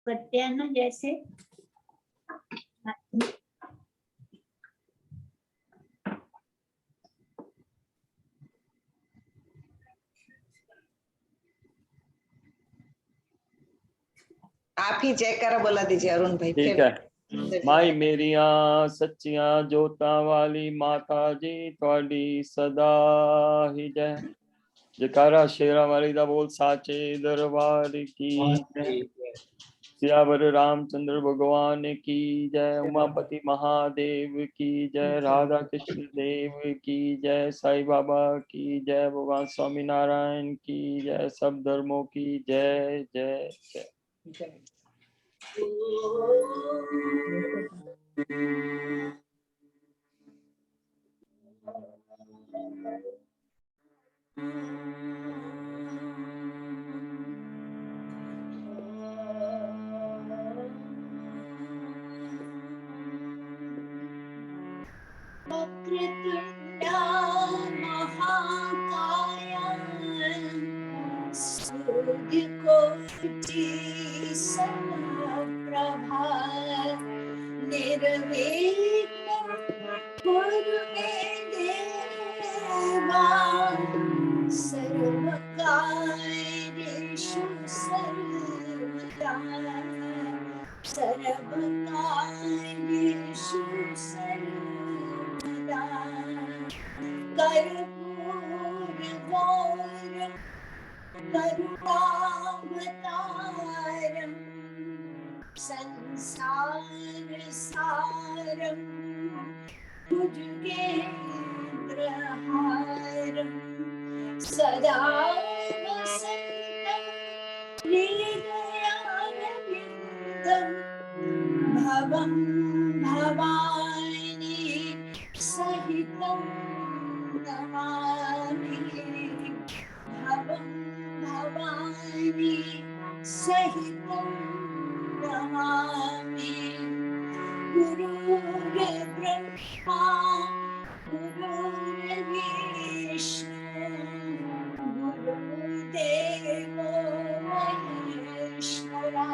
करते हैं ना जैसे आप ही चेक करा बोला दीजिए अरुण भाई। ठीक है। माई मेरिया सच्चियां जोता वाली माता जी थोड़ी सदा ही जय। जयकारा शेरा वाली दा बोल साचे दरबार की जय। सियावर रामचंद्र भगवान की जय। उमापति महादेव की जय। राधा कृष्ण देव की जय। साईं बाबा की जय। भगवान स्वामी नारायण की जय। सब धर्मों की जय जय जय। वक्रतुंडा महाकाया सूर्यकोटि समप्रभा निर्विघ्नं कुरु मे देवा सर्वकार्येषु सर्वदा सर्वकार्येषु सर्वदा कर्पूरगौरं करुणावतारं संसारसारं भुजगेन्द्रहारं सदा वसन्तं हृदयारविन्दं भवं भवानी सहितं नमामि भवं भवानी सहितं नमामि गुरुर्ब्रह्मा गुरुर्विष्णु गुरुदेवो महेश्वरा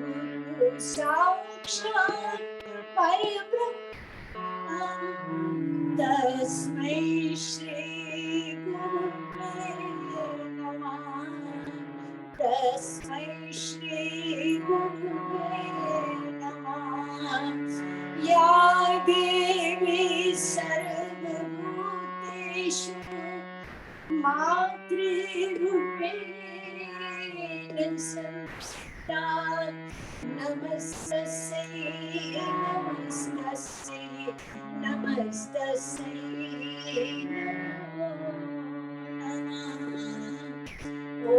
गुरु साक्षात् परब्रह्म तस्मै श्री गुरुवे नमः तस्मै श्री गुरुवे नमः या देवी सर्वभूतेषु मातृरूपेण संस्थिता नमस्तस्यै नमस्तस्यै नमस्तस्यै नमो नमः ॐ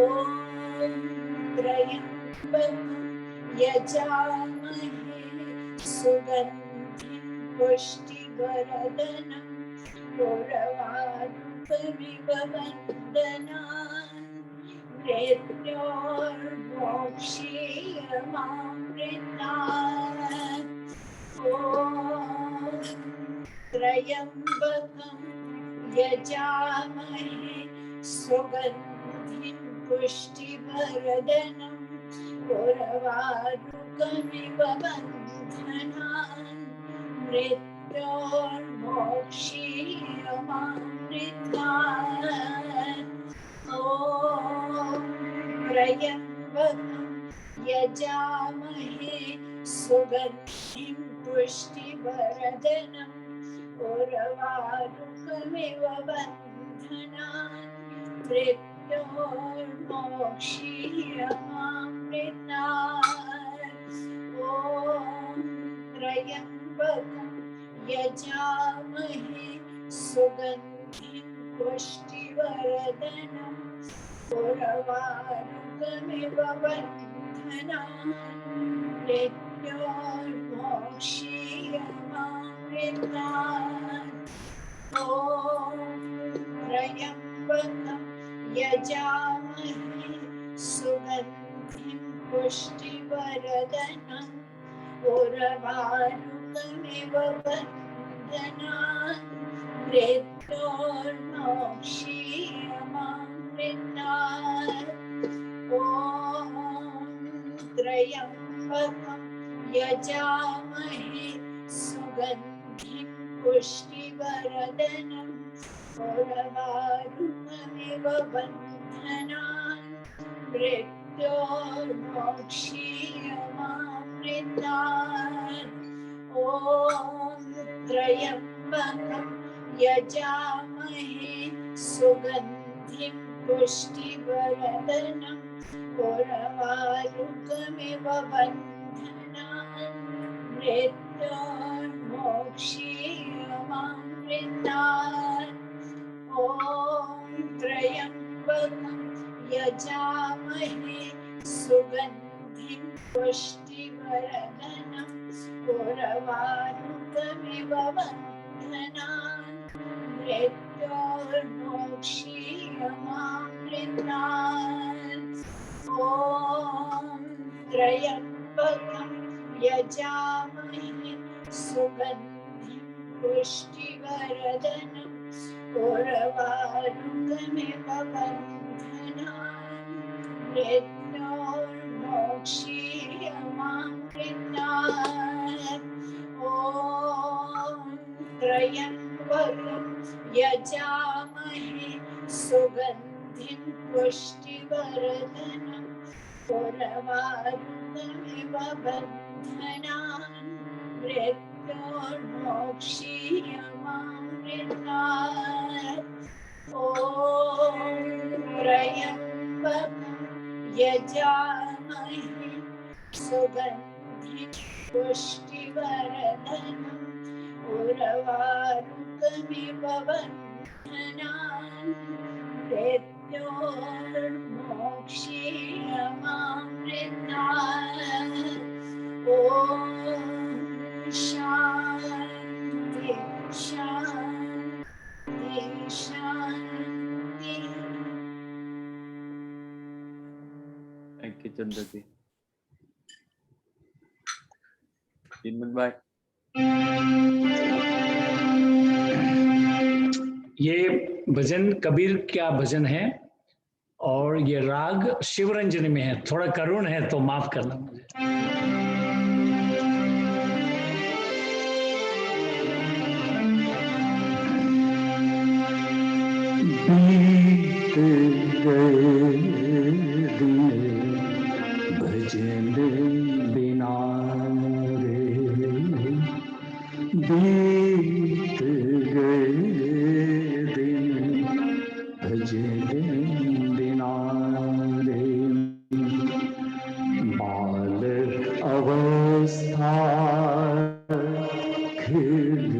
त्र्यम्बकं यजामहे सुगन्धिं पुष्टिवर्धनम् उर्वारुकमिव वन्दनान् मृत्योर्मोक्षीयमामृतात् ॐ त्र्यम्बकं यजामहे सुगन्धिं पुष्टिवर्धनम् उर्वारुकमिव वन्दनान् मृत्योर्मोक्षीयमामृतात् ॐ त्र्यम्बकं यजामहे सुगन्धिं पुष्टिवर्धनम् उर्वारुकमिव वन्दनान् मृत्योर्मोक्षीयमामृतात् ॐ त्र्यम्बकं यजामहे सुगन्धिं पुष्टिवर्धनम् उर्वारुकमिव वन्दनान् मृत्योर्मोक्षीयमामृतात् ॐ त्र्यम्बकं यजामहे सुगन्धिं पुष्टिवर्धनम् उर्वारुकमिव वन्दनान् मृत्योर्मोक्षीयमामृतात् ॐ त्र्यम्बकं यजामहे सुगन्धिं पुष्टिवर्धनम् उर्वारुकमिव बन्धनान् मृत्योर्मोक्षीयमामृतात् ॐ त्र्यम्बकं यजामहे सुगन्धिं पुष्टिवर्धनम् उर्वारुकमिव बन्धनान् मृत्योर्मोक्षीयमामृतात् ॐ त्र्यम्बकं यजामहे सुगन्धिं पुष्टिवर्धनम् उर्वारुकमिव बन्धनान् मृत्योर्मोक्षीयमामृतात् ॐ त्र्यम्बकं यजामहे सुगन्धिं पुष्टिवर्धनम् उर्वारुकमिव बन्धनान् मृत्योर्मोक्षीयमामृतात् ॐ त्र्यम्बकं यजामहे सुगन्धिं पुष्टिवर्धनम् उर्वारुकमिव बन्धनान् मृत्योर्मोक्षीयमामृतात् ॐ त्र्यम्बकं यजामहे सुगन्धिं पुष्टिवर्धनम् उर्वारुकमिव बन्धनान् मृत्योर्मोक्षीयमामृतात् ॐ शान्ति शान्ति शान्ति। Thank you, Chandra ji. Bye. ये भजन कबीर क्या भजन है और ये राग शिवरंजनी में है, थोड़ा करुण है तो माफ करना मुझे। भजन बिना रे बीत गए दिन भजन बिना रे बाल अवस्था खेल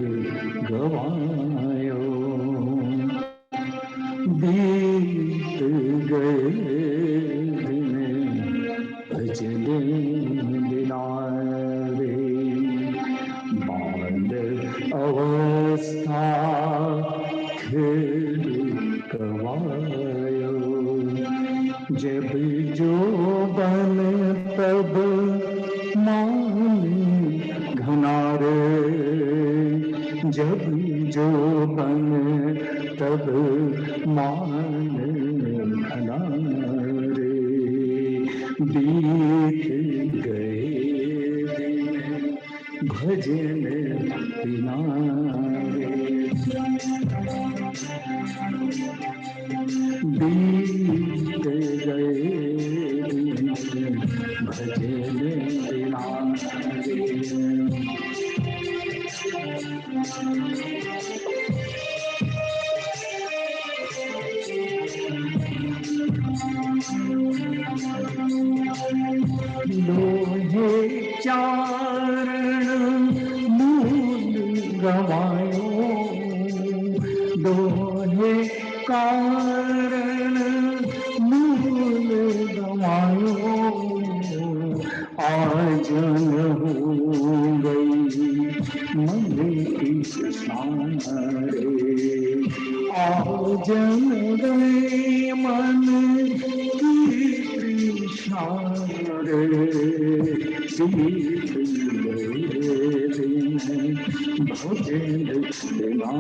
गवायो बीत गए दिन भजन बिना रे बाल अवस्था खेल गवायो जब जो बन तब मान घना रे जब जो बन तब मान घना रे बीत गए दिन भजन बिना रे बीत गए दिन भजन बिना रे लोहे चारण मूल गवायो लोहे कारण मूल गवायो आज न हो गई मन की शान रे आज न गए मन की शान रे बीत गए दिन भजन बिना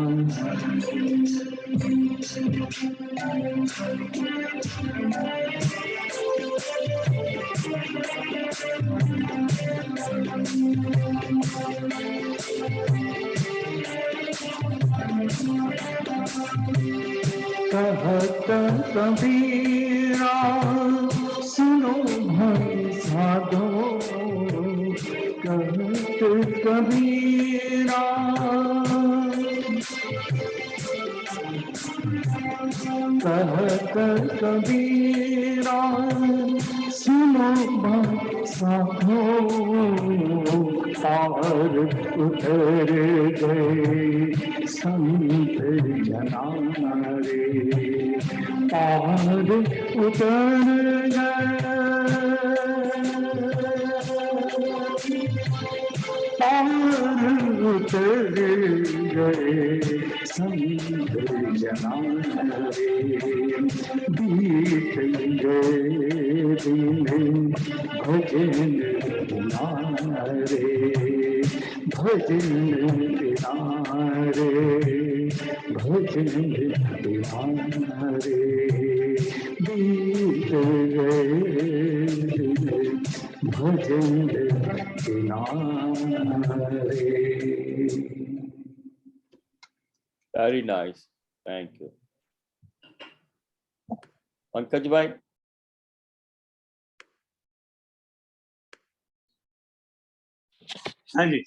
कहत कबीरा सुनो भाई साधो, कहत कबीरा कहत कबीरा सुनो भाई साधो, पार उतर गए संत जना रे, पार उतर गए, पार उतर गए संत जना रे, बीत गए दिन भजन बिना रे, भजन बिना रे, भजन बिना रे, बीत गए दिन भजन बिना रे। Very nice. Thank you. Pankaj भाई, हाँ जी,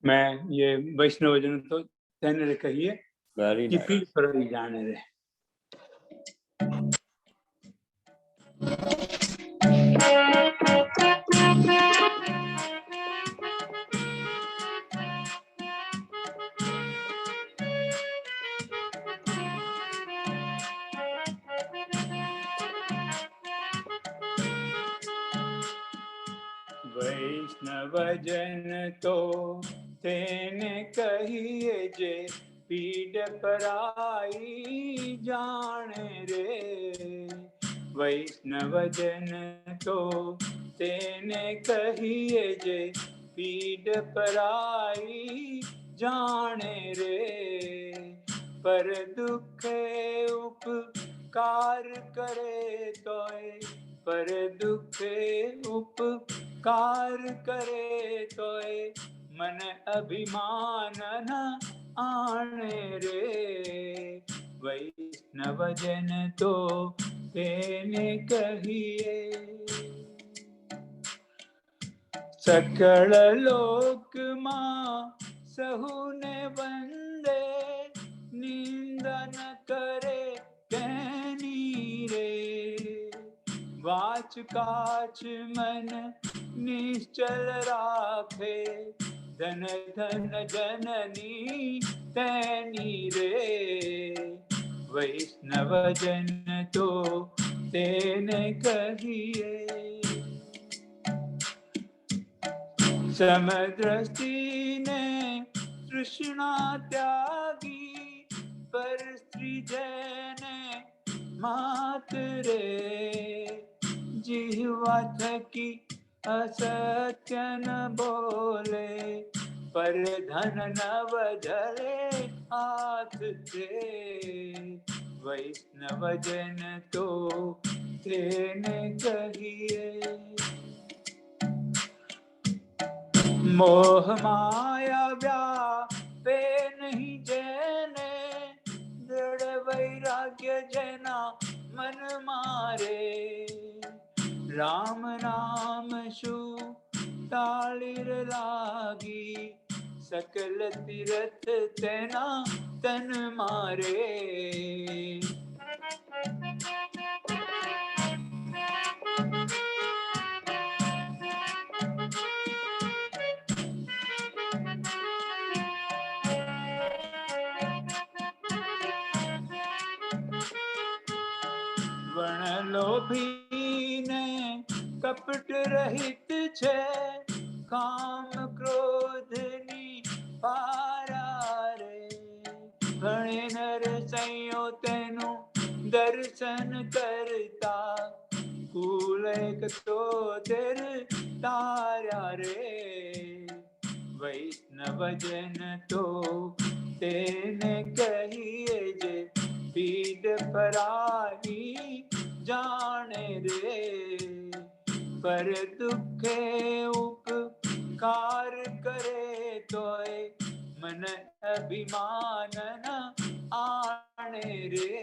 मैं ये वैष्णव जन तो तेने कहिए very कि nice. पीठ पर ही जाने रहे। वैष्णव जन तो तेने कहिए जे पीड़ पराई जाने रे, वैष्णव जन तो तेने कहिए जे पीड़ पराई जाने रे, पर दुखे उपकार करे तोय, पर दुखे उपकार करे तोय मन अभिमान न आने रे, वैष्णव जन तो तेने कहिए। सकल लोक मां सहुने वंदे, निंदन करे कहनी रे, वाच काच मन निश्चल राखे, धन धन जननी तैनी रे, वैष्णव जन तो तेने कहिए। समदृष्टि ने तृष्णा त्यागी, पर स्त्री जने मात रे, जिह्वा थकी असत्य न बोले, पर धन न बदले हाथ से, वैष्णव जन तो तेने कहिए। मोह माया व्यापे नहीं जैने, दृढ़ वैराग्य जना मन मारे, राम नाम शु तालिर लागी, सकल तीरथ तेना तन मारे। वण लोभी ने कपट रहित छे, काम क्रोधनी पारा रे, घणे नर सयो तेनु दर्शन करता, कूल एक तो तेर तारा रे, वैष्णव जन तो तेने कहिए जे पीड़ पराई जाने रे, पर दुखे उपकार करे तोय मन अभिमान न आने रे।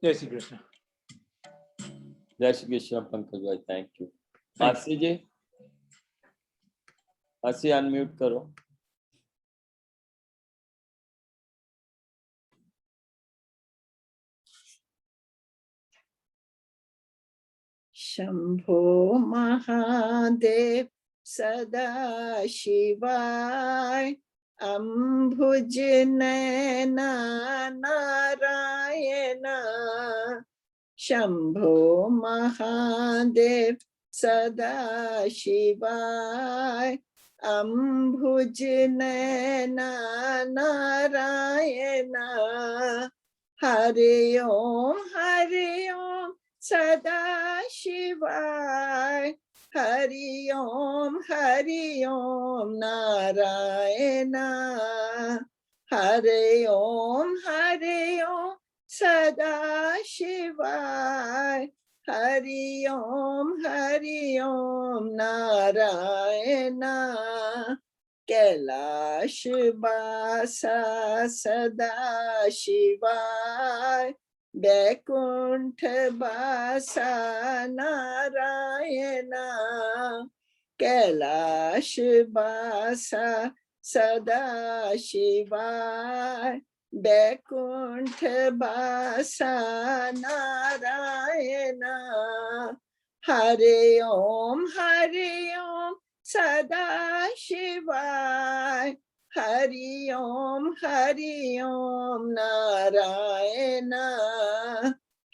जय श्री कृष्ण। जय श्री कृष्ण पंकज भाई, थैंक यू। मासी जी, मासी अनम्यूट करो। शंभो महादेव सदा शिवाय, अम्भुज नैना नारायण। शंभो महादेव सदा शिवाय, अम्भुज नैना नारायण। हरि ओम सदा शिवाय, हरि ओम नारायण। हरि ओम सदा शिवाय, हरि ओम नारायण। कैलाश वासा सदा शिवाय, बैकुंठ वासा नारायण। कैलाश वासा सदा शिवाय, बैकुंठ वासा नारायण। हरि ओम सदा शिवाय, हरि ओम नारायण।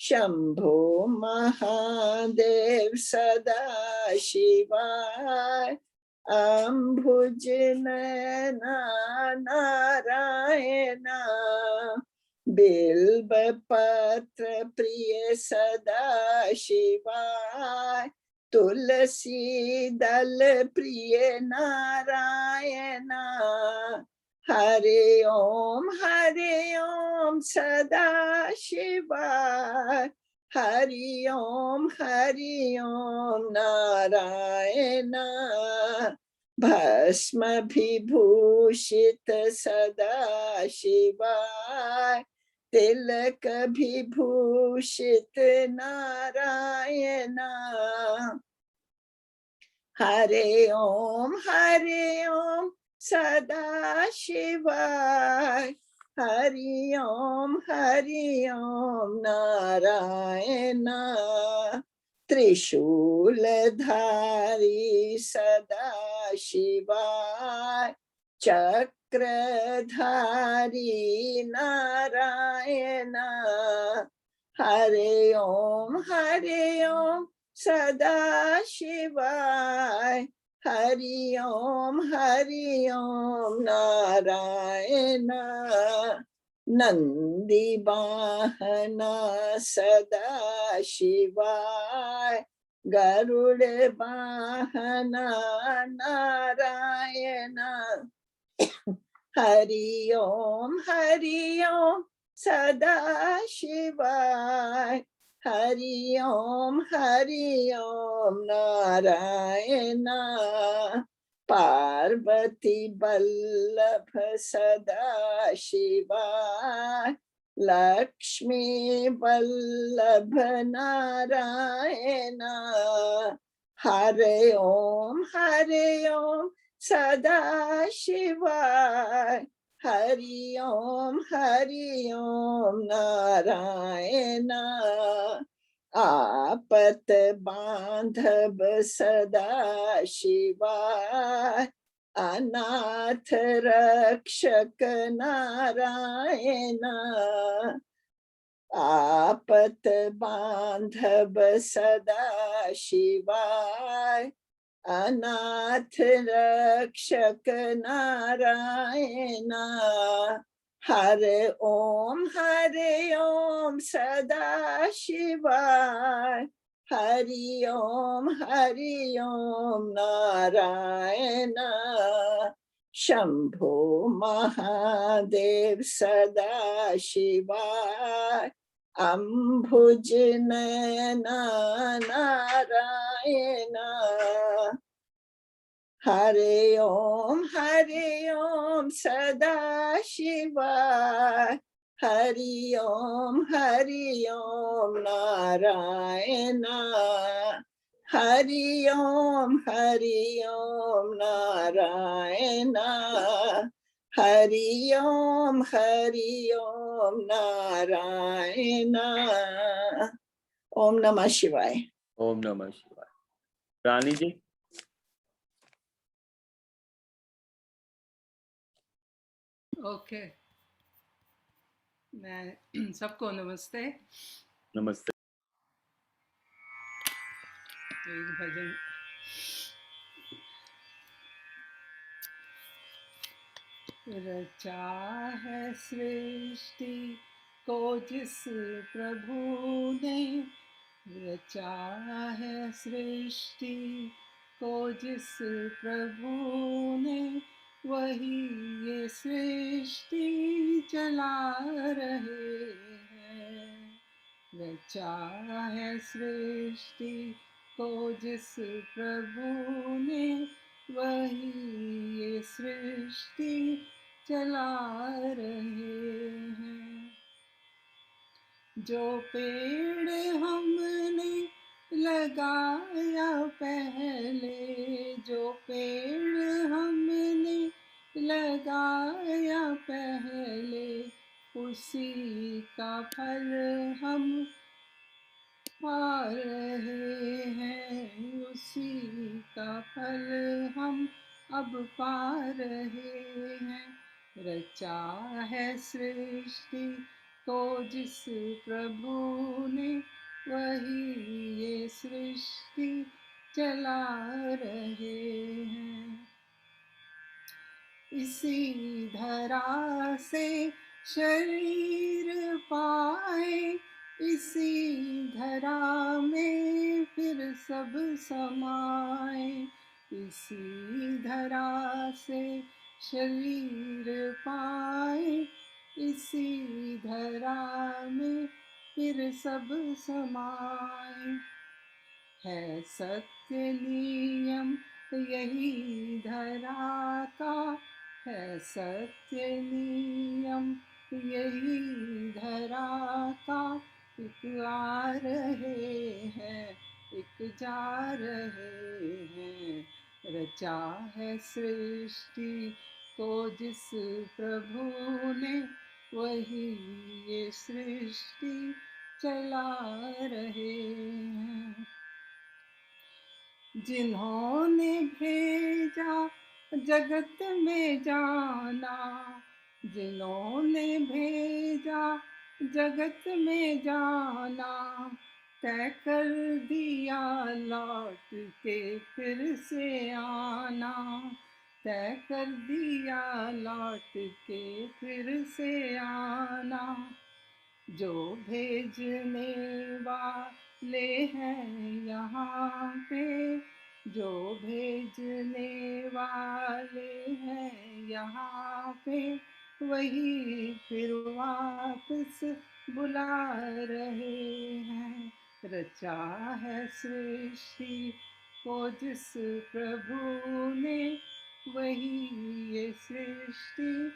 शंभो महादेव सदा शिवाय, अम्भुज नैना नारायण। बिल्व पत्र प्रिय सदा शिवाय, तुलसी दल प्रिय नारायण। हरि ओम सदा शिवाय, हरि ओम नारायण। भस्म विभूषित सदा शिवाय, तिलक विभूषित नारायण। हरि ओम सदा शिवाय, हरि ओम नारायण। त्रिशूलधारी सदा शिवाय, चक्रधारी नारायण। हरि ओम सदा शिवाय, हरि ओम नारायण। नंदी वाहना सदा शिवाय, गरुड़ वाहना नारायण। हरि ओम सदा शिवाय, हरि ओम नारायण। पार्वती वल्लभ सदा शिवाय, लक्ष्मी वल्लभ नारायण। हरि ओम सदा शिवाय, हरि ओम नारायण। आपत बांधव सदा शिवाय, अनाथ रक्षक नारायण। आपत बांधव सदा शिवाय, अनाथ रक्षक नारायण हरे ओम सदा शिवाय हरि ओम नारायण शंभो महादेव सदा शिवाय अम्भुज नयना नारायण हरे ओम सदा शिवाय हरि ओम नारायण हरि ओम नारायण हरि ओम नारायण ओम नमः शिवाय। ओम नमः शिवाय। रानी जी। ओके मैं सबको नमस्ते। नमस्ते। एक भजन। रचा है सृष्टि को जिस प्रभु ने, रचा है सृष्टि को जिस प्रभु ने, वही ये सृष्टि चला रहे हैं। रचा है सृष्टि को जिस प्रभु ने, वही ये सृष्टि चला रहे हैं। जो पेड़ हमने लगाया पहले, जो पेड़ हमने लगाया पहले, उसी का फल हम पा रहे हैं, उसी का फल हम अब पा रहे हैं। रचा है सृष्टि को जिस प्रभु ने, वही ये सृष्टि चला रहे हैं। इसी धरा से शरीर पाए, इसी धरा में फिर सब समाए, इसी धरा से शरीर पाए, इसी धरा में फिर सब समाए। है सत्य नियम यही धरा का, है सत्य नियम यही धरा का। एक आ रहे हैं, एक जा रहे हैं। रचा है सृष्टि को जिस प्रभु ने, वही ये सृष्टि चला रहे हैं। जिन्होंने भेजा जगत में जाना, जिन्होंने भेजा जगत में जाना, तय कर दिया लौट के फिर से आना, तय कर दिया लौट के फिर से आना। जो भेजने वाले हैं यहाँ पे, जो भेजने वाले हैं यहाँ पे, वही फिर वापस बुला रहे हैं। रचा है सृष्टि को जिस प्रभु ने, वही ये सृष्टि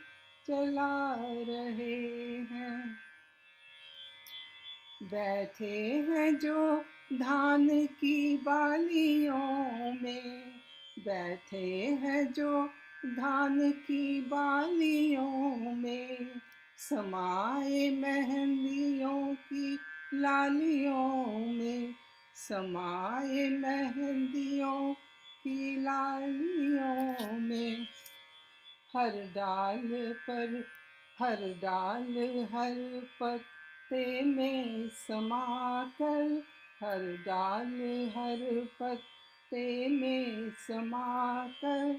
चला रहे हैं। बैठे हैं जो धान की बालियों में, बैठे हैं जो धान की बालियों में, समाए मेहंदियों की लालियों में, समाए मेहंदियों की लालियों में। हर डाल पर हर डाल हर पत्ते में समाकर, हर डाल हर पत्ते पे में समाकर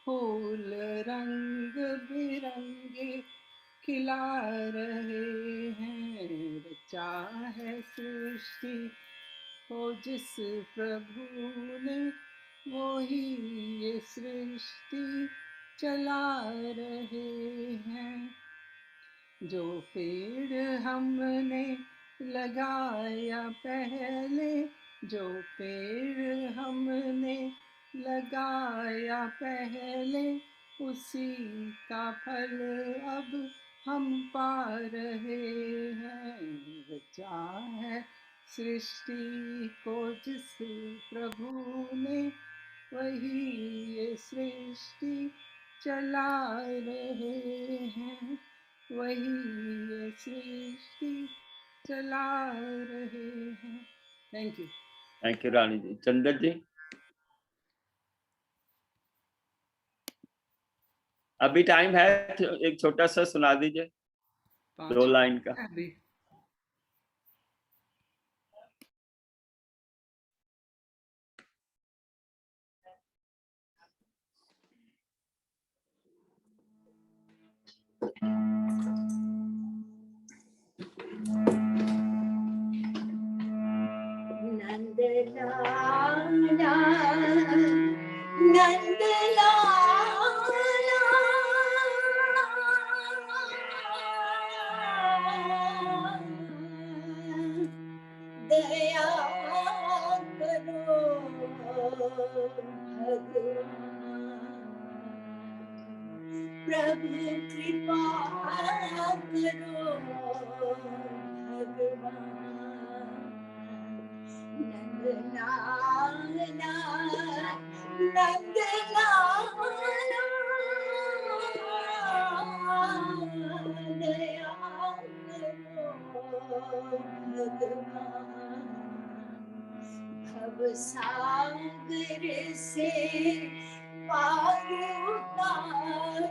फूल रंग बिरंगे खिला रहे हैं। रचा है सृष्टि को जिस प्रभु ने, वो ही ये सृष्टि चला रहे हैं। जो पेड़ हमने लगाया पहले, जो पेड़ हमने लगाया पहले, उसी का फल अब हम पा रहे हैं। रचा है सृष्टि को जिस प्रभु ने, वही ये सृष्टि चला रहे हैं। वही ये सृष्टि चला रहे हैं। थैंक यू रानी जी। चंदन जी, अभी टाइम है, एक छोटा सा सुना दीजिए 2 लाइन का। अभी नंदलाला नंदलाला दया करो भगवान, प्रभु कृपा करो भगवान। नंदलाला नंदलाला दया करो भगवान, भव सागर से पार उतारो,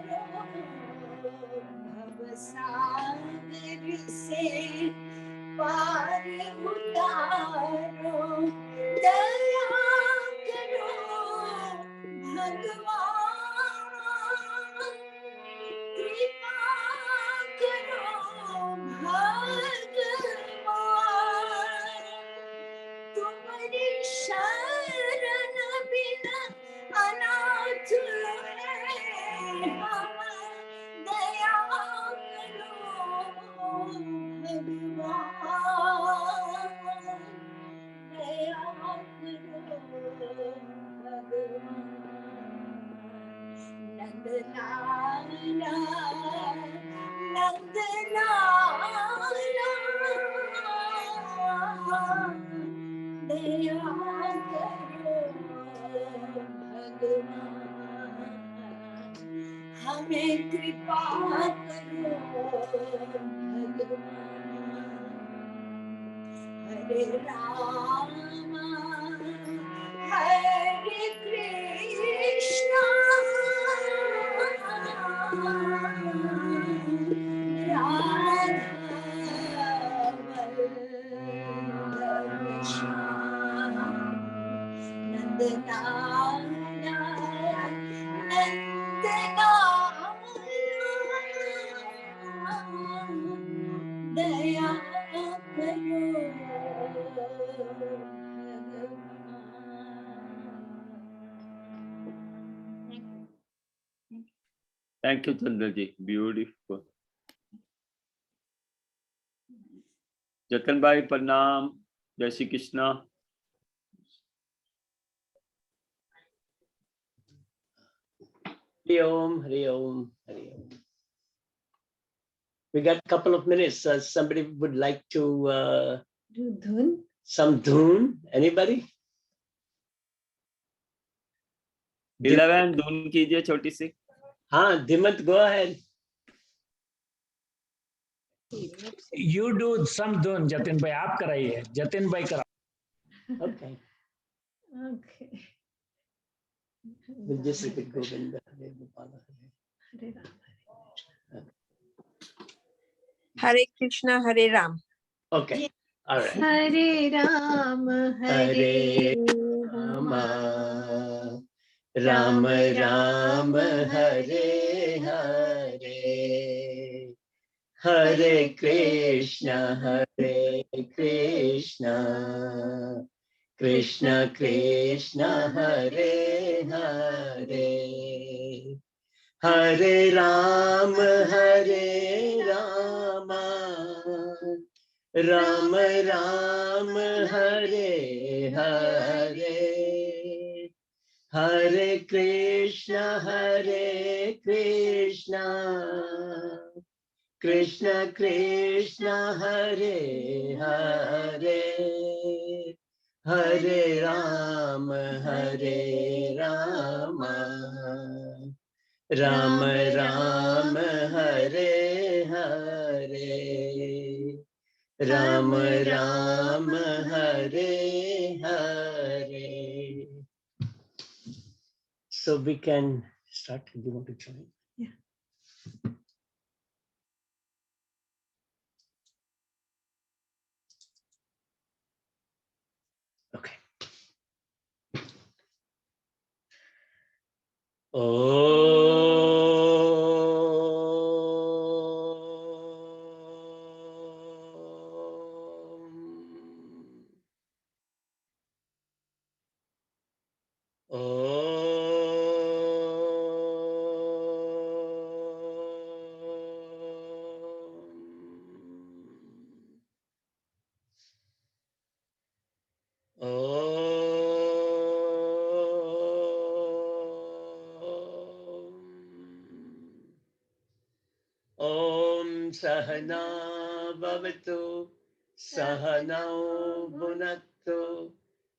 भव सागर से पार उतारो। दया करो भगवान, कृपा करो भगवान। तुम्हारी शरण बिना अनाथ है हम, दया करो भगवान, दया करो भगवान। नंदलाला नंदलाला दया करो भगवान, हमें कृपा करो भगवान। हरे राम हरे कृष्णा राधा वल्लभ श्याम, नंदलाला नंदलाला दया करो भगवान। Thank you Chandan ji, beautiful. Jatan भाई प्रणाम, जय Shri Krishna. Hari Om, Hari Om, Hari Om. We got a couple of minutes. Somebody would like to do dhun? Some dhun. Anybody? 11 धुन कीजिए छोटी सी। हाँ, Dimant, go ahead. You do some dhun, Jatin भाई, आप कराइए, जतिन भाई करा। Okay. Okay. We'll just repeat Govinda, Hare Gopala, Hare Ram. Hare Krishna, Hare Ram. Okay. All right. Hare Ram, Hare Rama, Ram Ram Hare Hare, Hare Krishna Krishna, Krishna Krishna Hare Hare, Hare Rama, Ram Ram Hare Hare, Hare Krishna Krishna Krishna Hare Hare, Hare Rama, Ram Ram Hare Hare, Ram Ram Hare Hare. So we can start. Do you want to join? Yeah. Okay. Om Sahana Bhavatu, Sahanau Bhunaktu,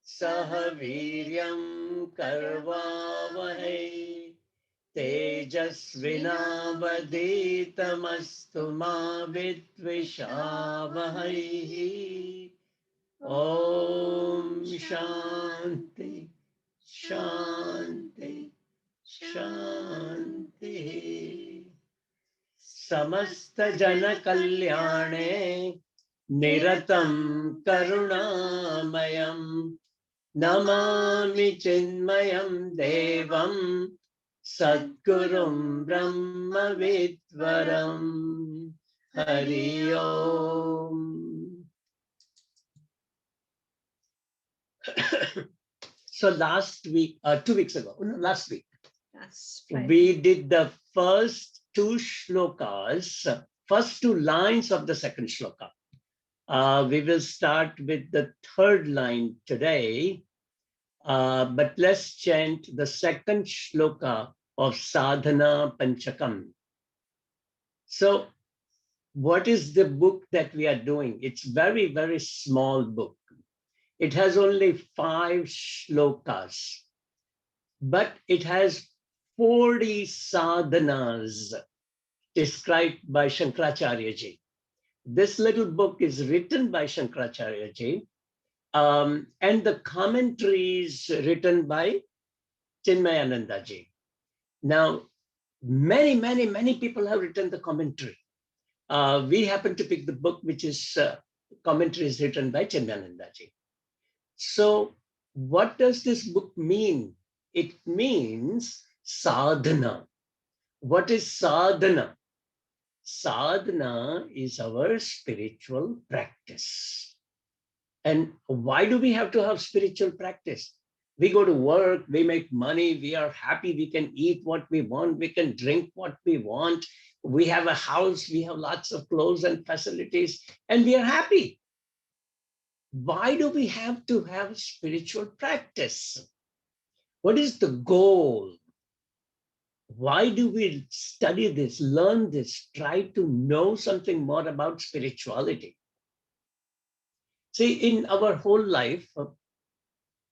Sahaviryam Karvavahe, Tejasvinavaditamastu ma Vidvishavahe. Om Shanti, Shanti, Shanti. Samasta Jana Kalyane Niratam Karunamayam Namami Chinmayam Devam Sadgurum Brahma Vidvaram. Hari Om. So last week, 2 weeks ago, no, last week, That's we did the first two shlokas, first two lines of the second shloka. We will start with the third line today, but let's chant the second shloka of Sadhana Panchakam. So what is the book that we are doing? It's very, very small book. It has only 5 shlokas, but it has 40 sadhanas described by Shankaracharya ji. This little book is written by Shankaracharya ji, and the commentaries written by Chinmayananda ji. Now, many people have written the commentary. We happen to pick the book, which is commentaries written by Chinmayananda ji. So what does this book mean? It means sadhana. What is sadhana? Sadhana is our spiritual practice. And why do we have to have spiritual practice? We go to work, we make money, we are happy, we can eat what we want, we can drink what we want, we have a house, we have lots of clothes and facilities, and we are happy. Why do we have to have spiritual practice? What is the goal? Why do we study this, learn this, try to know something more about spirituality? See, in our whole life,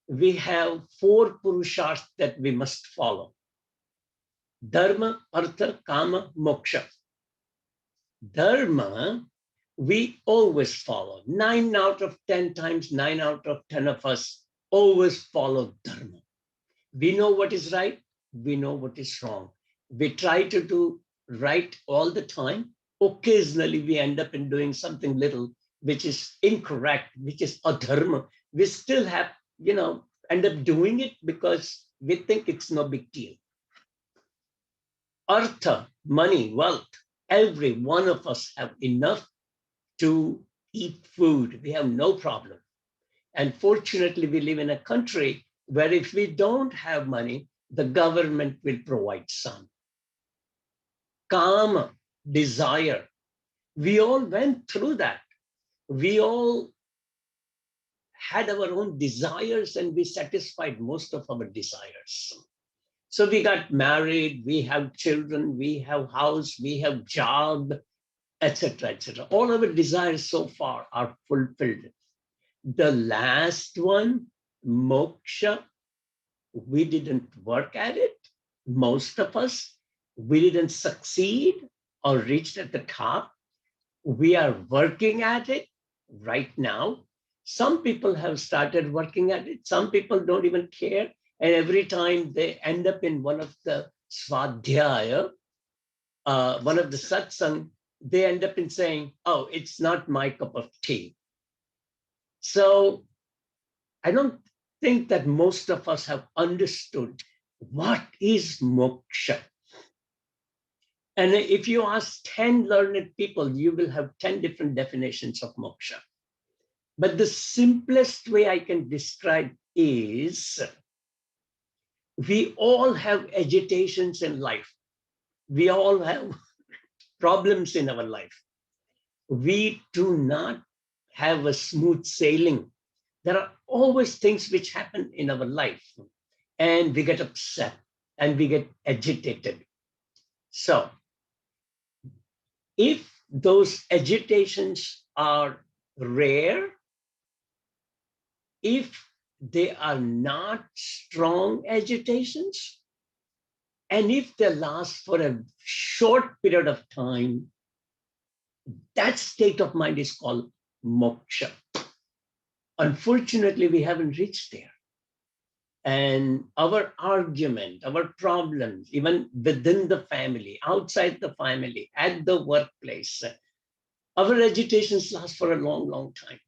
we have 4 purusharthas that we must follow. Dharma, Artha, Kama, Moksha. Dharma, we always follow. 9 out of 10 times, 9 out of 10 of us always follow Dharma. We know what is right, we know what is wrong. We try to do right all the time. Occasionally, we end up in doing something little which is incorrect, which is adharma. We still have, end up doing it because we think it's no big deal. Artha, money, wealth, every one of us have enough to eat food. We have no problem. And fortunately, we live in a country where if we don't have money, the government will provide some. Kama, desire. We all went through that. We all had our own desires and we satisfied most of our desires. So we got married, we have children, we have house, we have job, etc., etc. All our desires so far are fulfilled. The last one, moksha, we didn't work at it. Most of us, we didn't succeed or reach at the top. We are working at it right now. Some people have started working at it. Some people don't even care. And every time they end up in one of the svadhyaya, one of the satsang, they end up in saying, oh, it's not my cup of tea. So I don't think that most of us have understood what is moksha. And if you ask 10 learned people, you will have 10 different definitions of moksha. But the simplest way I can describe is we all have agitations in life. We all have problems in our life. We do not have a smooth sailing. There are always things which happen in our life and we get upset and we get agitated. So if those agitations are rare, if they are not strong agitations, and if they last for a short period of time, that state of mind is called moksha. Unfortunately, we haven't reached there. And our argument, our problems, even within the family, outside the family, at the workplace, our agitations last for a long, long time.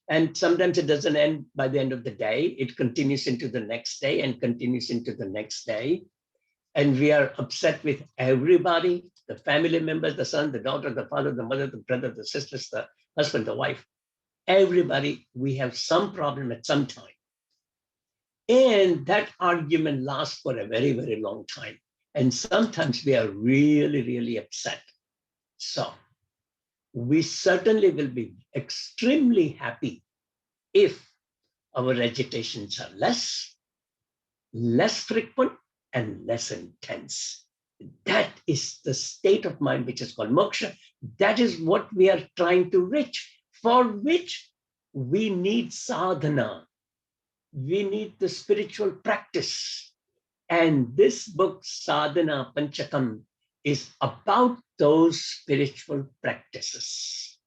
And sometimes it doesn't end by the end of the day. It continues into the next day and continues into the next day. And we are upset with everybody, the family members, the son, the daughter, the father, the mother, the brother, the sisters, the husband, the wife. Everybody, we have some problem at some time. And that argument lasts for a very, very long time. And sometimes we are really, really upset. So we certainly will be extremely happy if our agitations are less frequent, and less intense. That is the state of mind which is called moksha. That is what we are trying to reach, for which we need sadhana. We need the spiritual practice. And this book, Sadhana, Panchakam, is about those spiritual practices.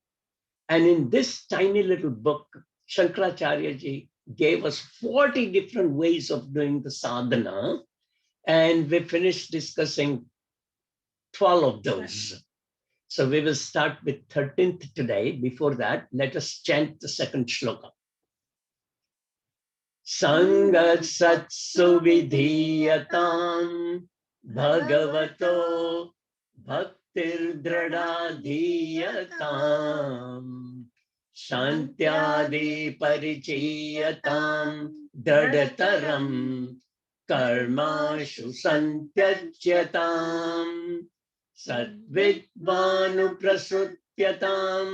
And in this tiny little book, Shankaracharya ji gave us 40 different ways of doing the sadhana. And we finished discussing 12 of those. So we will start with 13th today. Before that, let us chant the second shloka. Sangat satsu vidhiyatam bhagavato bhaktir dradadhiyatam shantyadi parichiyatam dardataram karmashu santyajyatam sadvidvanu prasutyatam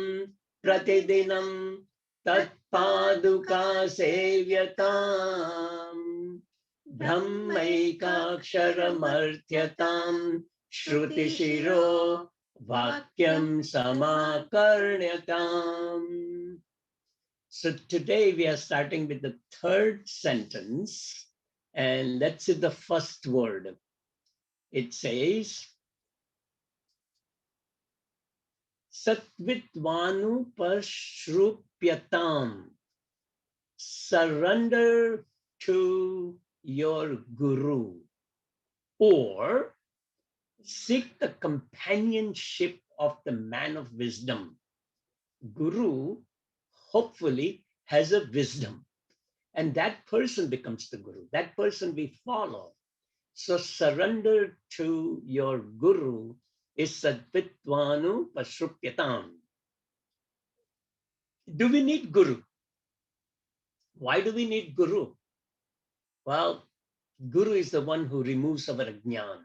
pratidinam tatpaduka sevyatam brahmaikaksharamartyatam shruti shiro vakyam samakarnyatam. So today we are starting with the third sentence. And let's see the first word. It says, Satvitvanu pashrupyatam. Surrender to your guru, or seek the companionship of the man of wisdom. Guru hopefully has a wisdom. And that person becomes the guru. That person we follow. So surrender to your guru is sadvitvanu pashrupyatam. Do we need guru? Why do we need guru? Well, guru is the one who removes our ajnan.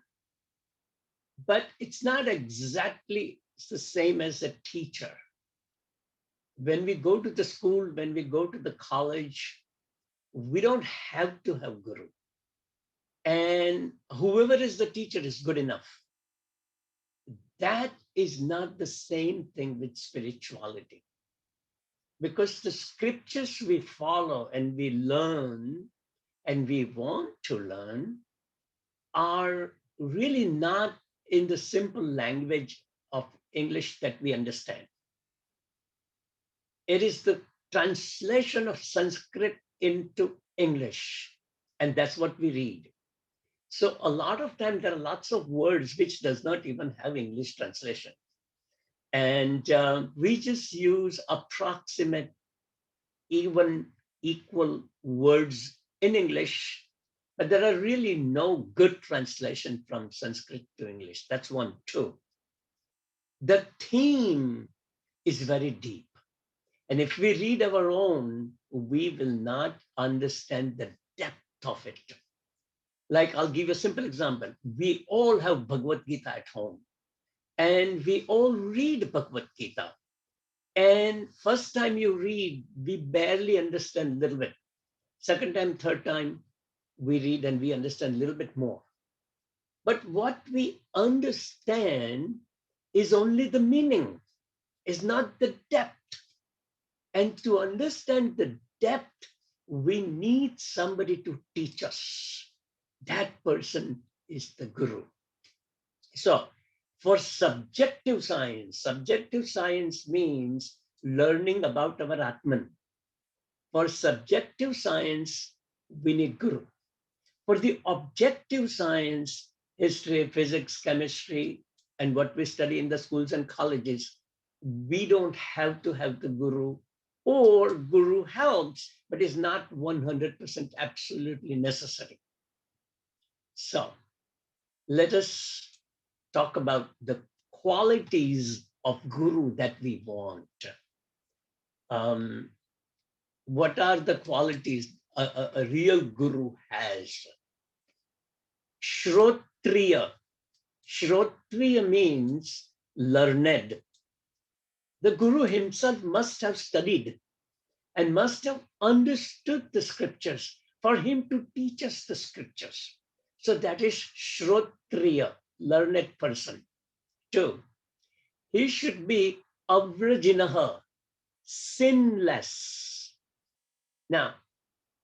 But it's not exactly the same as a teacher. When we go to the school, when we go to the college, we don't have to have guru. And whoever is the teacher is good enough. That is not the same thing with spirituality. Because the scriptures we follow and we learn and we want to learn are really not in the simple language of English that we understand. It is the translation of Sanskrit into English, and that's what we read. So a lot of times there are lots of words which does not even have English translation. And we just use approximate, even equal words in English, but there are really no good translation from Sanskrit to English. That's one, too. The theme is very deep. And if we read our own, we will not understand the depth of it. Like, I'll give you a simple example. We all have Bhagavad Gita at home, and we all read Bhagavad Gita. And first time you read, we barely understand a little bit. Second time, third time, we read and we understand a little bit more. But what we understand is only the meaning, is not the depth. And to understand the depth, we need somebody to teach us. That person is the guru. So for subjective science means learning about our Atman. For subjective science, we need guru. For the objective science, history, physics, chemistry, and what we study in the schools and colleges, we don't have to have the guru, or guru helps, but is not 100% absolutely necessary. So let us talk about the qualities of guru that we want. What are the qualities a real guru has? Shrotriya. Shrotriya means learned. The guru himself must have studied and must have understood the scriptures for him to teach us the scriptures. So that is Shrotriya, learned person. 2, he should be avrajinaha, sinless. Now,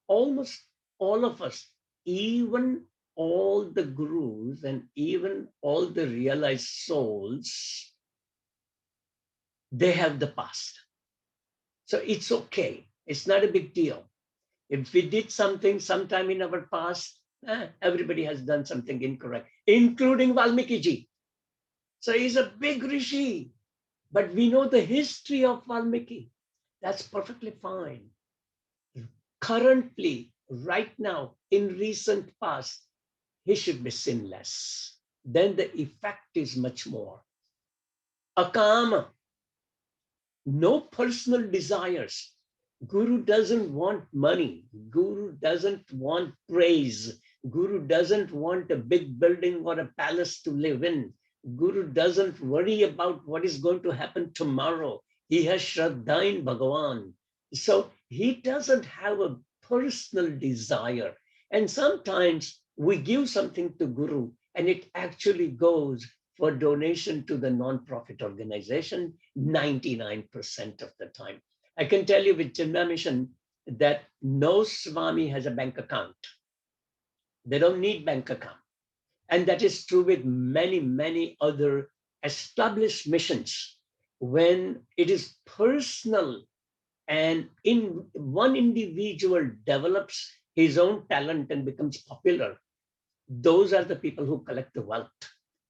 almost all of us, even all the gurus and even all the realized souls, they have the past. So it's okay. It's not a big deal. If we did something sometime in our past, everybody has done something incorrect, including Valmiki ji. So he's a big rishi, but we know the history of Valmiki. That's perfectly fine. Currently, right now, in recent past, he should be sinless. Then the effect is much more. Akama, no personal desires. Guru doesn't want money. Guru doesn't want praise. Guru doesn't want a big building or a palace to live in. Guru doesn't worry about what is going to happen tomorrow. He has Shraddha in Bhagavan. So he doesn't have a personal desire. And sometimes we give something to Guru and it actually goes for donation to the non-profit organization 99% of the time. I can tell you with Chinmaya Mission that no Swami has a bank account. They don't need bank account. And that is true with many, many other established missions. When it is personal and in one individual develops his own talent and becomes popular, those are the people who collect the wealth.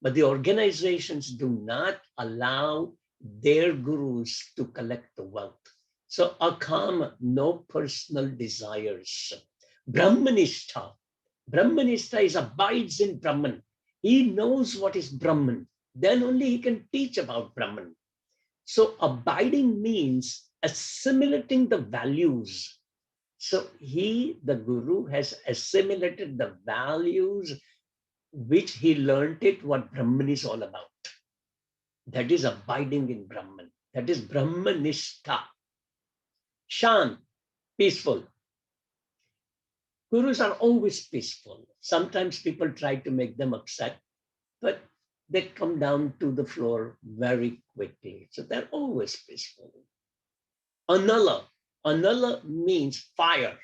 But the organizations do not allow their gurus to collect the wealth. So akama, no personal desires. Brahmanistha. Brahmanistha is abides in Brahman. He knows what is Brahman. Then only he can teach about Brahman. So abiding means assimilating the values. So he, the Guru, has assimilated the values which he learned it, what Brahman is all about. That is abiding in Brahman. That is Brahmanistha. Shan, peaceful. Gurus are always peaceful. Sometimes people try to make them upset, but they come down to the floor very quickly. So they're always peaceful. Anala. Anala means fire.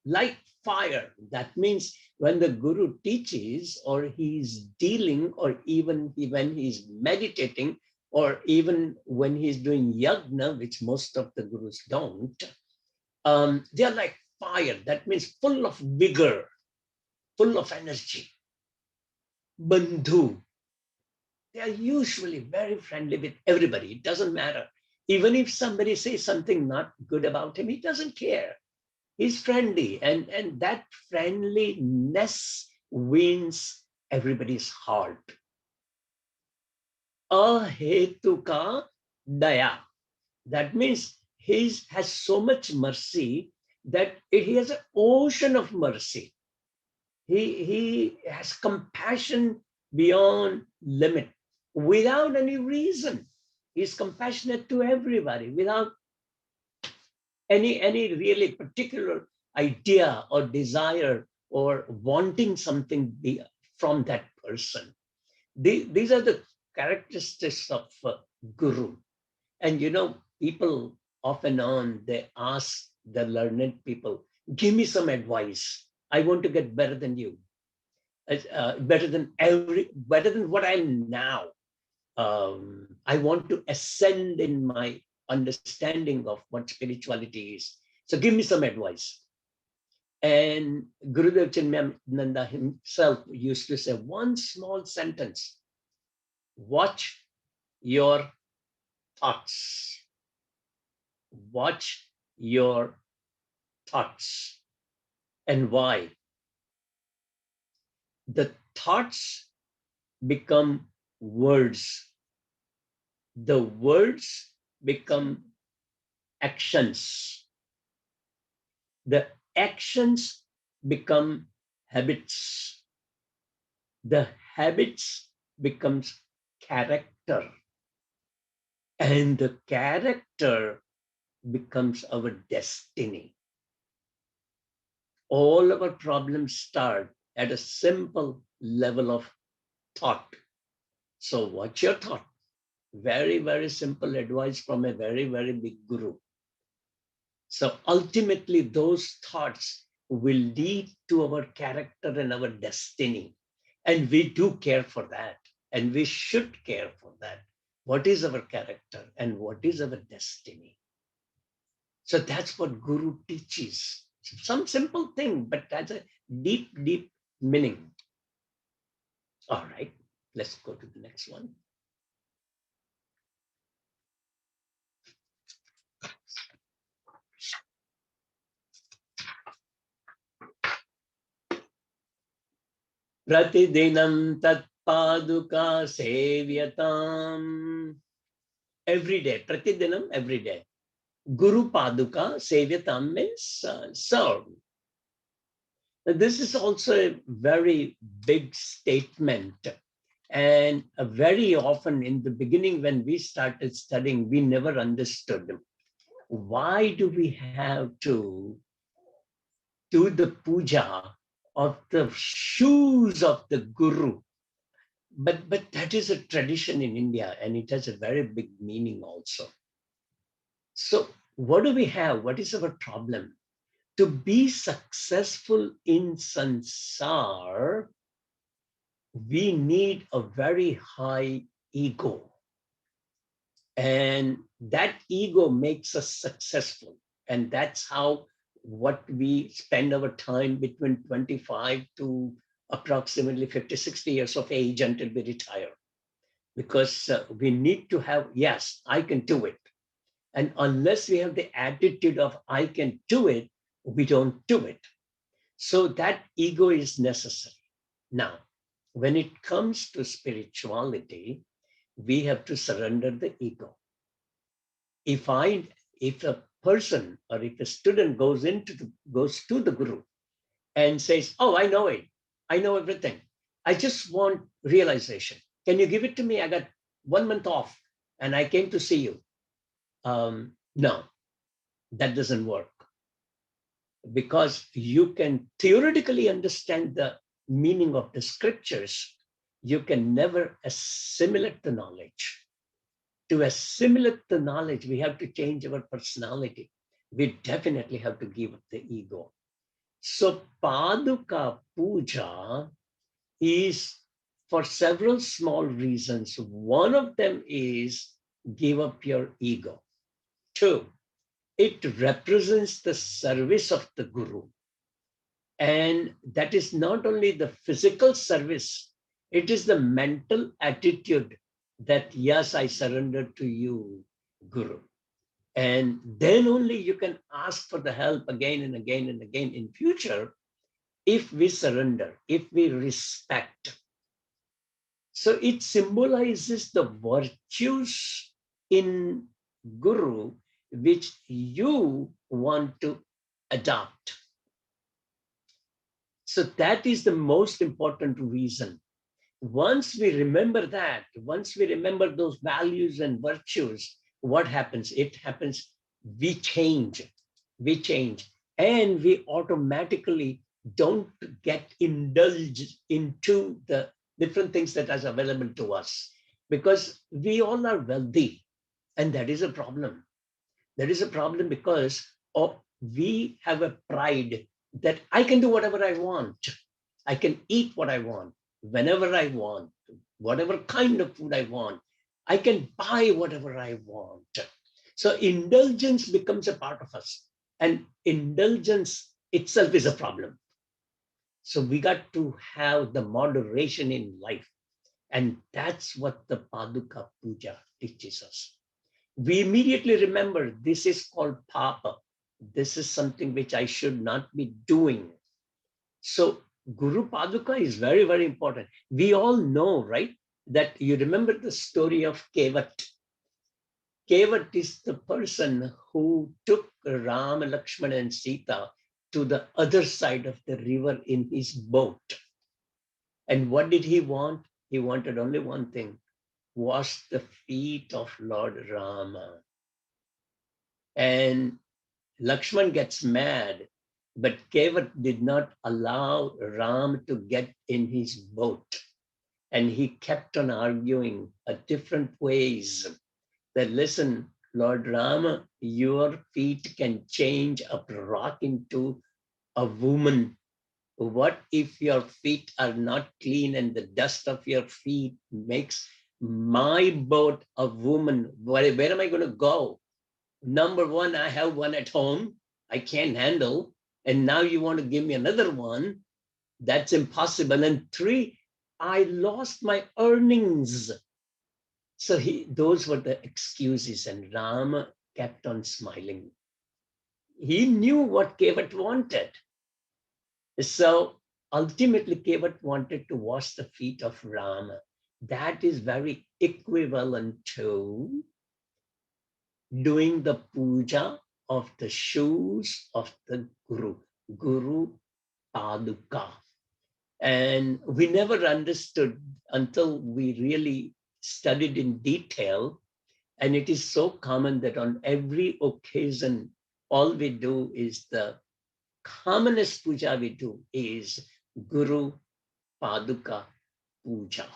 Like fire. That means when the Guru teaches or he's dealing or even when he's meditating or even when he's doing yajna, which most of the Gurus don't, they're like fire. That means full of vigor, full of energy. Bandhu. They are usually very friendly with everybody. It doesn't matter. Even if somebody says something not good about him, he doesn't care. He's friendly, and that friendliness wins everybody's heart. Ahetuka daya. That means he has so much mercy that he has an ocean of mercy. He has compassion beyond limit, without any reason. He's compassionate to everybody without any really particular idea or desire or wanting something from that person. These are the characteristics of Guru. And people off and on, they ask the learned people, give me some advice. I want to get better than you, better than what I'm now. I want to ascend in my understanding of what spirituality is. So give me some advice. And Gurudev Chinmayananda himself used to say one small sentence: watch your thoughts. Watch your thoughts. And why? The thoughts become words. The words become actions. The actions become habits. The habits becomes character. And the character becomes our destiny. All our problems start at a simple level of thought. So watch your thought. Very, very simple advice from a very, very big Guru. So ultimately, those thoughts will lead to our character and our destiny. And we do care for that. And we should care for that. What is our character and what is our destiny? So that's what Guru teaches. Some simple thing, but that's a deep, deep meaning. All right, let's go to the next one. Pratidinam tat paduka sevyatam. Every day, pratidinam, every day. Guru paduka sevyatam means serve. This is also a very big statement. And very often in the beginning, when we started studying, we never understood why do we have to do the puja of the shoes of the Guru. But that is a tradition in India, and it has a very big meaning also. So what do we have? What is our problem? To be successful in sansar, we need a very high ego. And that ego makes us successful. And that's how what we spend our time between 25 to approximately 50, 60 years of age until we retire. Because we need to have, yes, I can do it. And unless we have the attitude of I can do it, we don't do it. So that ego is necessary. Now, when it comes to spirituality, we have to surrender the ego. If a person or if a student goes to the guru and says, "Oh, I know it. I know everything. I just want realization. Can you give it to me? I got 1 month off and I came to see you." No, that doesn't work, because you can theoretically understand the meaning of the scriptures. You can never assimilate the knowledge. To assimilate the knowledge, we have to change our personality. We definitely have to give up the ego. So Paduka Puja is for several small reasons. One of them is give up your ego. 2, it represents the service of the Guru. And that is not only the physical service, it is the mental attitude that, yes, I surrender to you, Guru. And then only you can ask for the help again and again and again in future, if we surrender, if we respect. So it symbolizes the virtues in Guru which you want to adopt. So that is the most important reason. Once we remember that, once we remember those values and virtues, what happens? It happens, we change, and we automatically don't get indulged into the different things that are available to us, because we all are wealthy, and that is a problem. That is a problem because we have a pride that I can do whatever I want. I can eat what I want, whenever I want, whatever kind of food I want. I can buy whatever I want. So indulgence becomes a part of us, and indulgence itself is a problem. So we got to have the moderation in life. And that's what the Paduka Puja teaches us. We immediately remember this is called Papa. This is something which I should not be doing. So Guru Paduka is very, very important. We all know, right, that you remember the story of Kevat. Kevat is the person who took Ram, Lakshmana, and Sita to the other side of the river in his boat. And what did he want? He wanted only one thing: wash the feet of Lord Rama. And Lakshman gets mad, but Kevat did not allow Ram to get in his boat. And he kept on arguing different ways that, listen, Lord Rama, your feet can change a rock into a woman. What if your feet are not clean and the dust of your feet makes my boat a woman? Where am I going to go? Number one, I have one at home I can't handle. And now you want to give me another one? That's impossible. And 3, I lost my earnings. So those were the excuses, and Rama kept on smiling. He knew what Kevat wanted. So ultimately, Kevat wanted to wash the feet of Rama. That is very equivalent to doing the puja of the shoes of the Guru Paduka. And we never understood until we really studied in detail. And it is so common that on every occasion, all we do is the commonest puja we do is Guru Paduka Puja.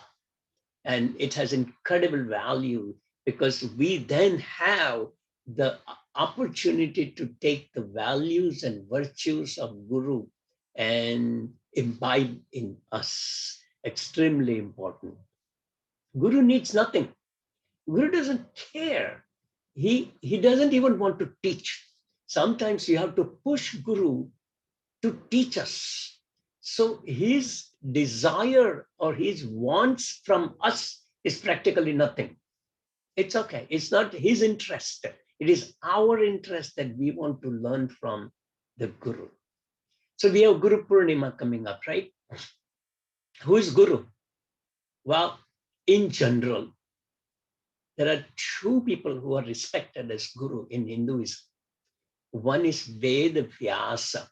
And it has incredible value because we then have the opportunity to take the values and virtues of Guru and imbibe in us. Extremely important. Guru needs nothing. Guru doesn't care. He doesn't even want to teach. Sometimes you have to push Guru to teach us. So his desire or his wants from us is practically nothing. It's okay. It's not his interest. It is our interest that we want to learn from the Guru. So we have Guru Purnima coming up, right? Who is Guru? Well, in general, there are two people who are respected as Guru in Hinduism. One is Ved Vyasa.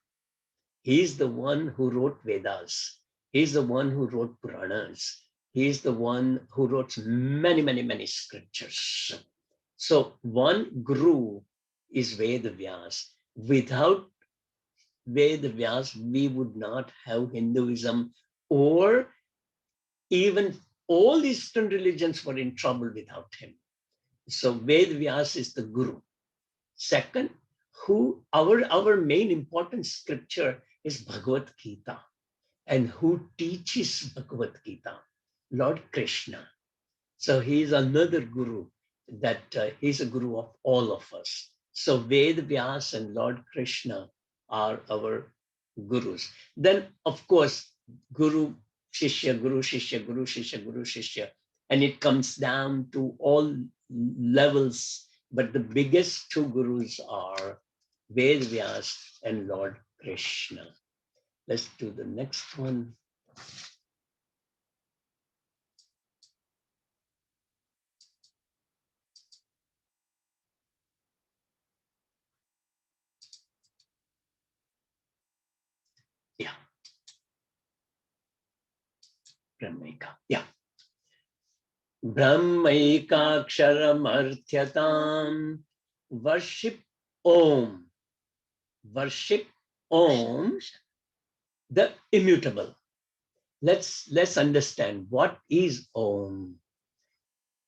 He is the one who wrote Vedas. He is the one who wrote Puranas. He is the one who wrote many, many, many scriptures. So one Guru is Ved Vyasa. Without Ved Vyasa, we would not have Hinduism, or even all Eastern religions were in trouble without him. So Ved Vyasa is the Guru. Second, who our main important scripture is Bhagavad Gita. And who teaches Bhagavad Gita? Lord Krishna. So he is another Guru, that he's a Guru of all of us. So Ved Vyasa and Lord Krishna are our Gurus. Then, of course, Guru Shishya, Guru Shishya, Guru Shishya, Guru Shishya. And it comes down to all levels. But the biggest two Gurus are Ved Vyasa and Lord Krishna. Let's do the next one. Yeah. Brahmaika. Yeah. Brahmaikaksharam worship Om. Worship Om, the immutable. Let's understand what is Om.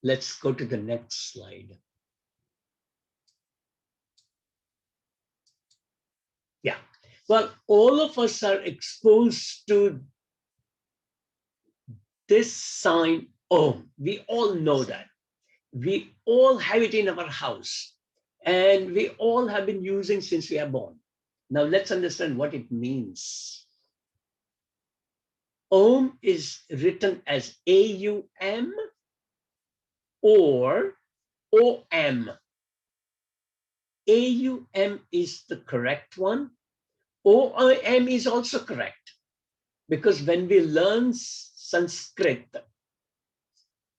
Let's go to the next slide. Yeah. Well, all of us are exposed to this sign Om. We all know that. We all have it in our house, and we all have been using since we are born. Now let's understand what it means. Om is written as A-U-M or O-M. A-U-M is the correct one. O-M is also correct, because when we learn Sanskrit,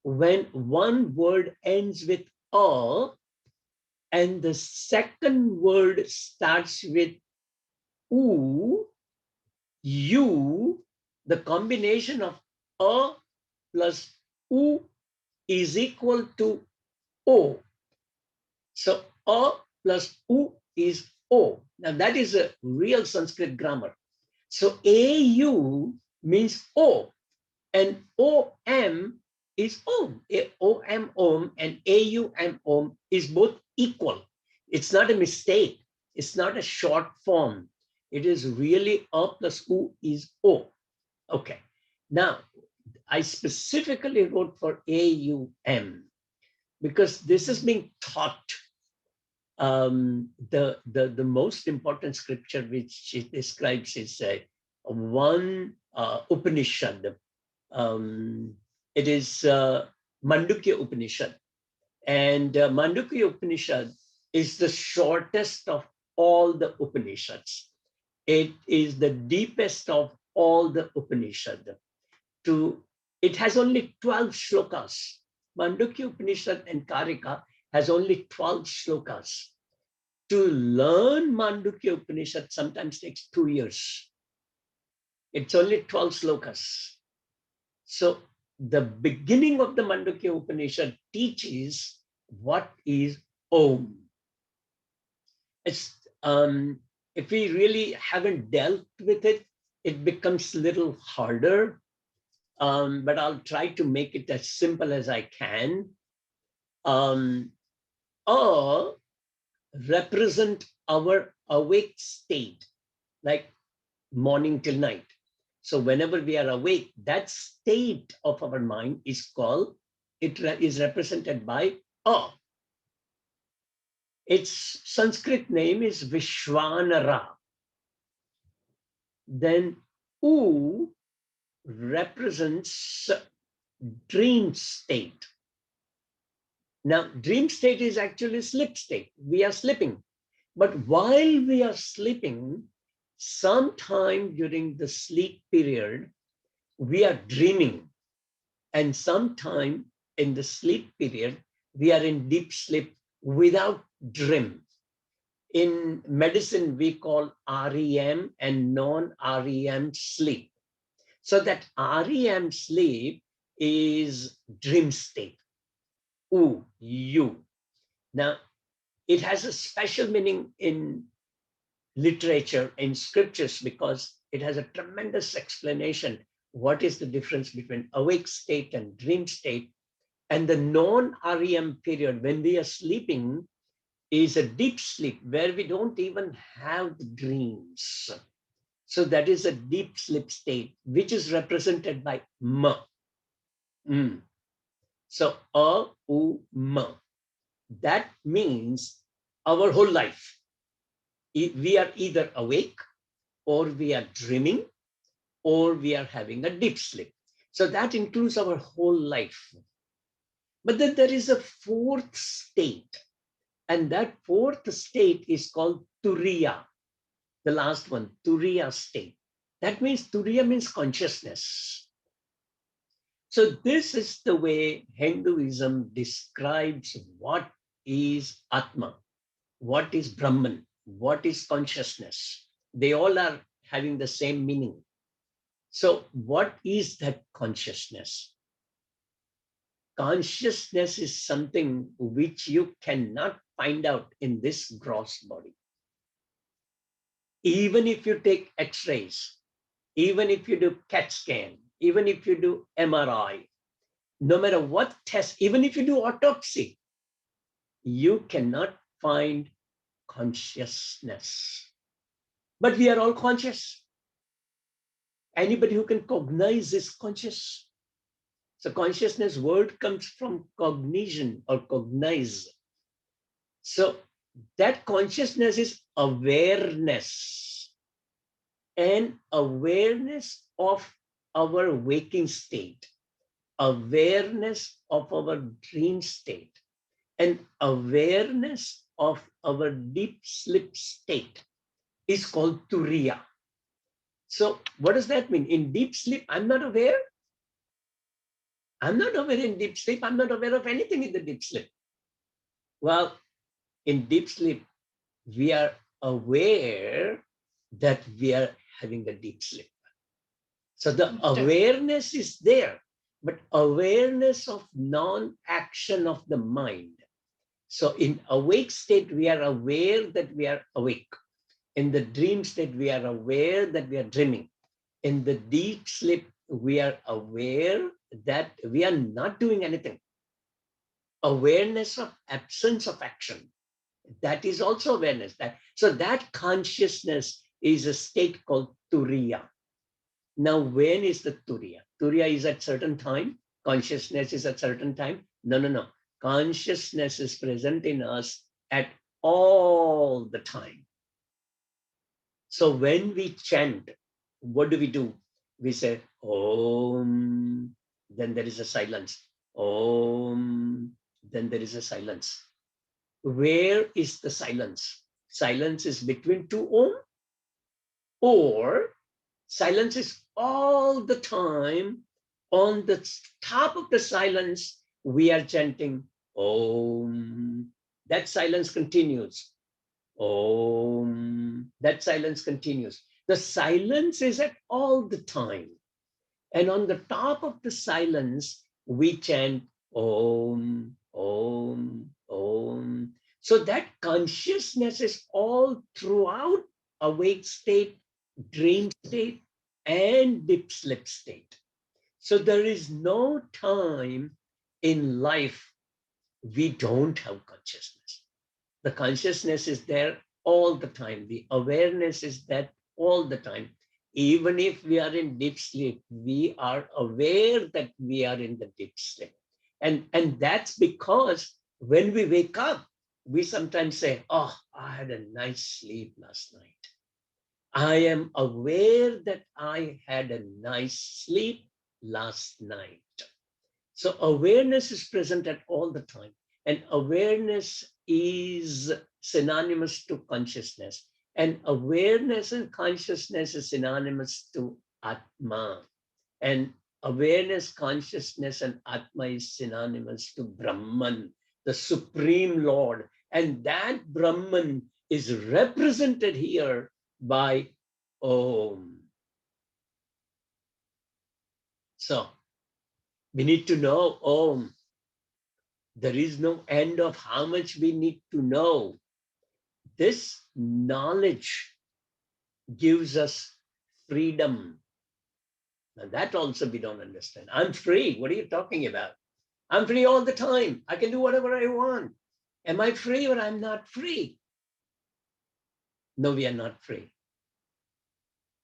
when one word ends with A and the second word starts with U, the combination of A plus U is equal to O. So A plus U is O. Now that is a real Sanskrit grammar. So AU means O, and OM is Om. OM, Om, and AUM, Om is both equal. It's not a mistake. It's not a short form. It is really A plus U is O. Okay. Now, I specifically wrote for AUM because this is being taught. The most important scripture which it describes is one Upanishad. It is Mandukya Upanishad. And Mandukya Upanishad is the shortest of all the Upanishads. It is the deepest of all the Upanishad. It has only 12 shlokas. Mandukya Upanishad and Karika has only 12 shlokas. To learn Mandukya Upanishad sometimes takes 2 years. It's only 12 slokas. So the beginning of the Mandukya Upanishad teaches what is Om. It's, if we really haven't dealt with it, it becomes a little harder. But I'll try to make it as simple as I can. A represent our awake state, like morning till night. So whenever we are awake, that state of our mind is called, it is represented by A. Its Sanskrit name is Vishwanara. Then U represents dream state. Now, dream state is actually sleep state. We are sleeping. But while we are sleeping, sometime during the sleep period, we are dreaming. And sometime in the sleep period, we are in deep sleep without dream. In medicine, we call REM and non-REM sleep. So that REM sleep is dream state. You. Now, it has a special meaning in literature, in scriptures, because it has a tremendous explanation. What is the difference between awake state and dream state? And the non-REM period, when we are sleeping, is a deep sleep where we don't even have the dreams. So that is a deep sleep state, which is represented by M. So M. That means our whole life. We are either awake, or we are dreaming, or we are having a deep sleep. So that includes our whole life. But then there is a fourth state. And that fourth state is called Turiya. The last one, Turiya state. That means Turiya means consciousness. So this is the way Hinduism describes what is Atma, what is Brahman, what is consciousness. They all are having the same meaning. So what is that consciousness? Consciousness is something which you cannot find out in this gross body. Even if you take X-rays, even if you do CAT scan, even if you do MRI, no matter what test, even if you do autopsy, you cannot find consciousness. But we are all conscious. Anybody who can cognize is conscious. So consciousness word comes from cognition or cognize. So that consciousness is awareness, and awareness of our waking state, awareness of our dream state, and awareness of our deep sleep state is called Turiya. So what does that mean? In deep sleep, I'm not aware. I'm not aware in deep sleep. I'm not aware of anything in the deep sleep. Well, in deep sleep, we are aware that we are having a deep sleep. So the awareness is there, but awareness of non-action of the mind. So in awake state, we are aware that we are awake. In the dream state, we are aware that we are dreaming. In the deep sleep, we are aware that we are not doing anything. Awareness of absence of action. That is also awareness. So that consciousness is a state called Turiya. Now, when is the Turiya? Turiya is at certain time. Consciousness is at certain time. No. Consciousness is present in us at all the time. So when we chant, what do? We say, Om, then there is a silence. Om, then there is a silence. Where is the silence? Silence is between two Om, or silence is all the time. On the top of the silence, we are chanting Om. That silence continues. Om. That silence continues. The silence is at all the time. And on the top of the silence, we chant Om, Om, Om. So that consciousness is all throughout awake state, dream state, and deep sleep state. So there is no time in life we don't have consciousness. The consciousness is there all the time. The awareness is there all the time. Even if we are in deep sleep, we are aware that we are in the deep sleep. And that's because when we wake up, we sometimes say, oh, I had a nice sleep last night. I am aware that I had a nice sleep last night. So awareness is present at all the time. And awareness is synonymous to consciousness. And awareness and consciousness is synonymous to Atma. And awareness, consciousness, and Atma is synonymous to Brahman, the Supreme Lord. And that Brahman is represented here by Om. So we need to know Om. There is no end of how much we need to know. This knowledge gives us freedom. Now that also we don't understand. I'm free. What are you talking about? I'm free all the time. I can do whatever I want. Am I free or I'm not free? No, we are not free.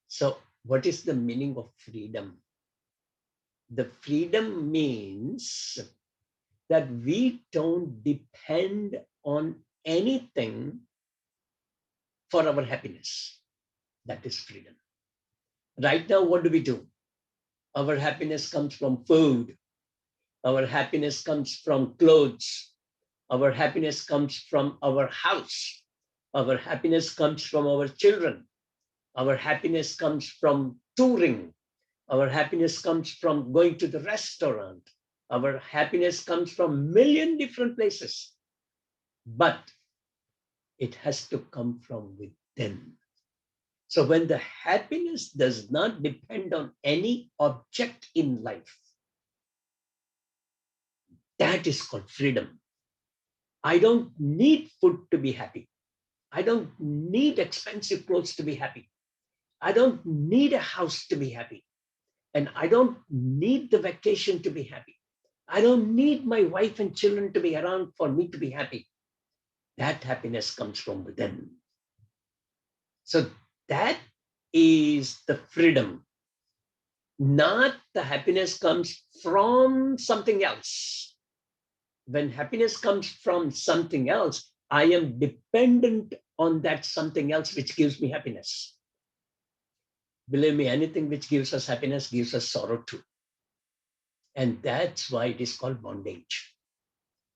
So what is the meaning of freedom? The freedom means that we don't depend on anything for our happiness. That is freedom. Right now, what do? Our happiness comes from food. Our happiness comes from clothes. Our happiness comes from our house. Our happiness comes from our children. Our happiness comes from touring. Our happiness comes from going to the restaurant. Our happiness comes from a million different places. But it has to come from within. So when the happiness does not depend on any object in life, that is called freedom. I don't need food to be happy. I don't need expensive clothes to be happy. I don't need a house to be happy. And I don't need the vacation to be happy. I don't need my wife and children to be around for me to be happy. That happiness comes from within. So that is the freedom. Not the happiness comes from something else. When happiness comes from something else, I am dependent on that something else which gives me happiness. Believe me, anything which gives us happiness gives us sorrow too. And that's why it is called bondage.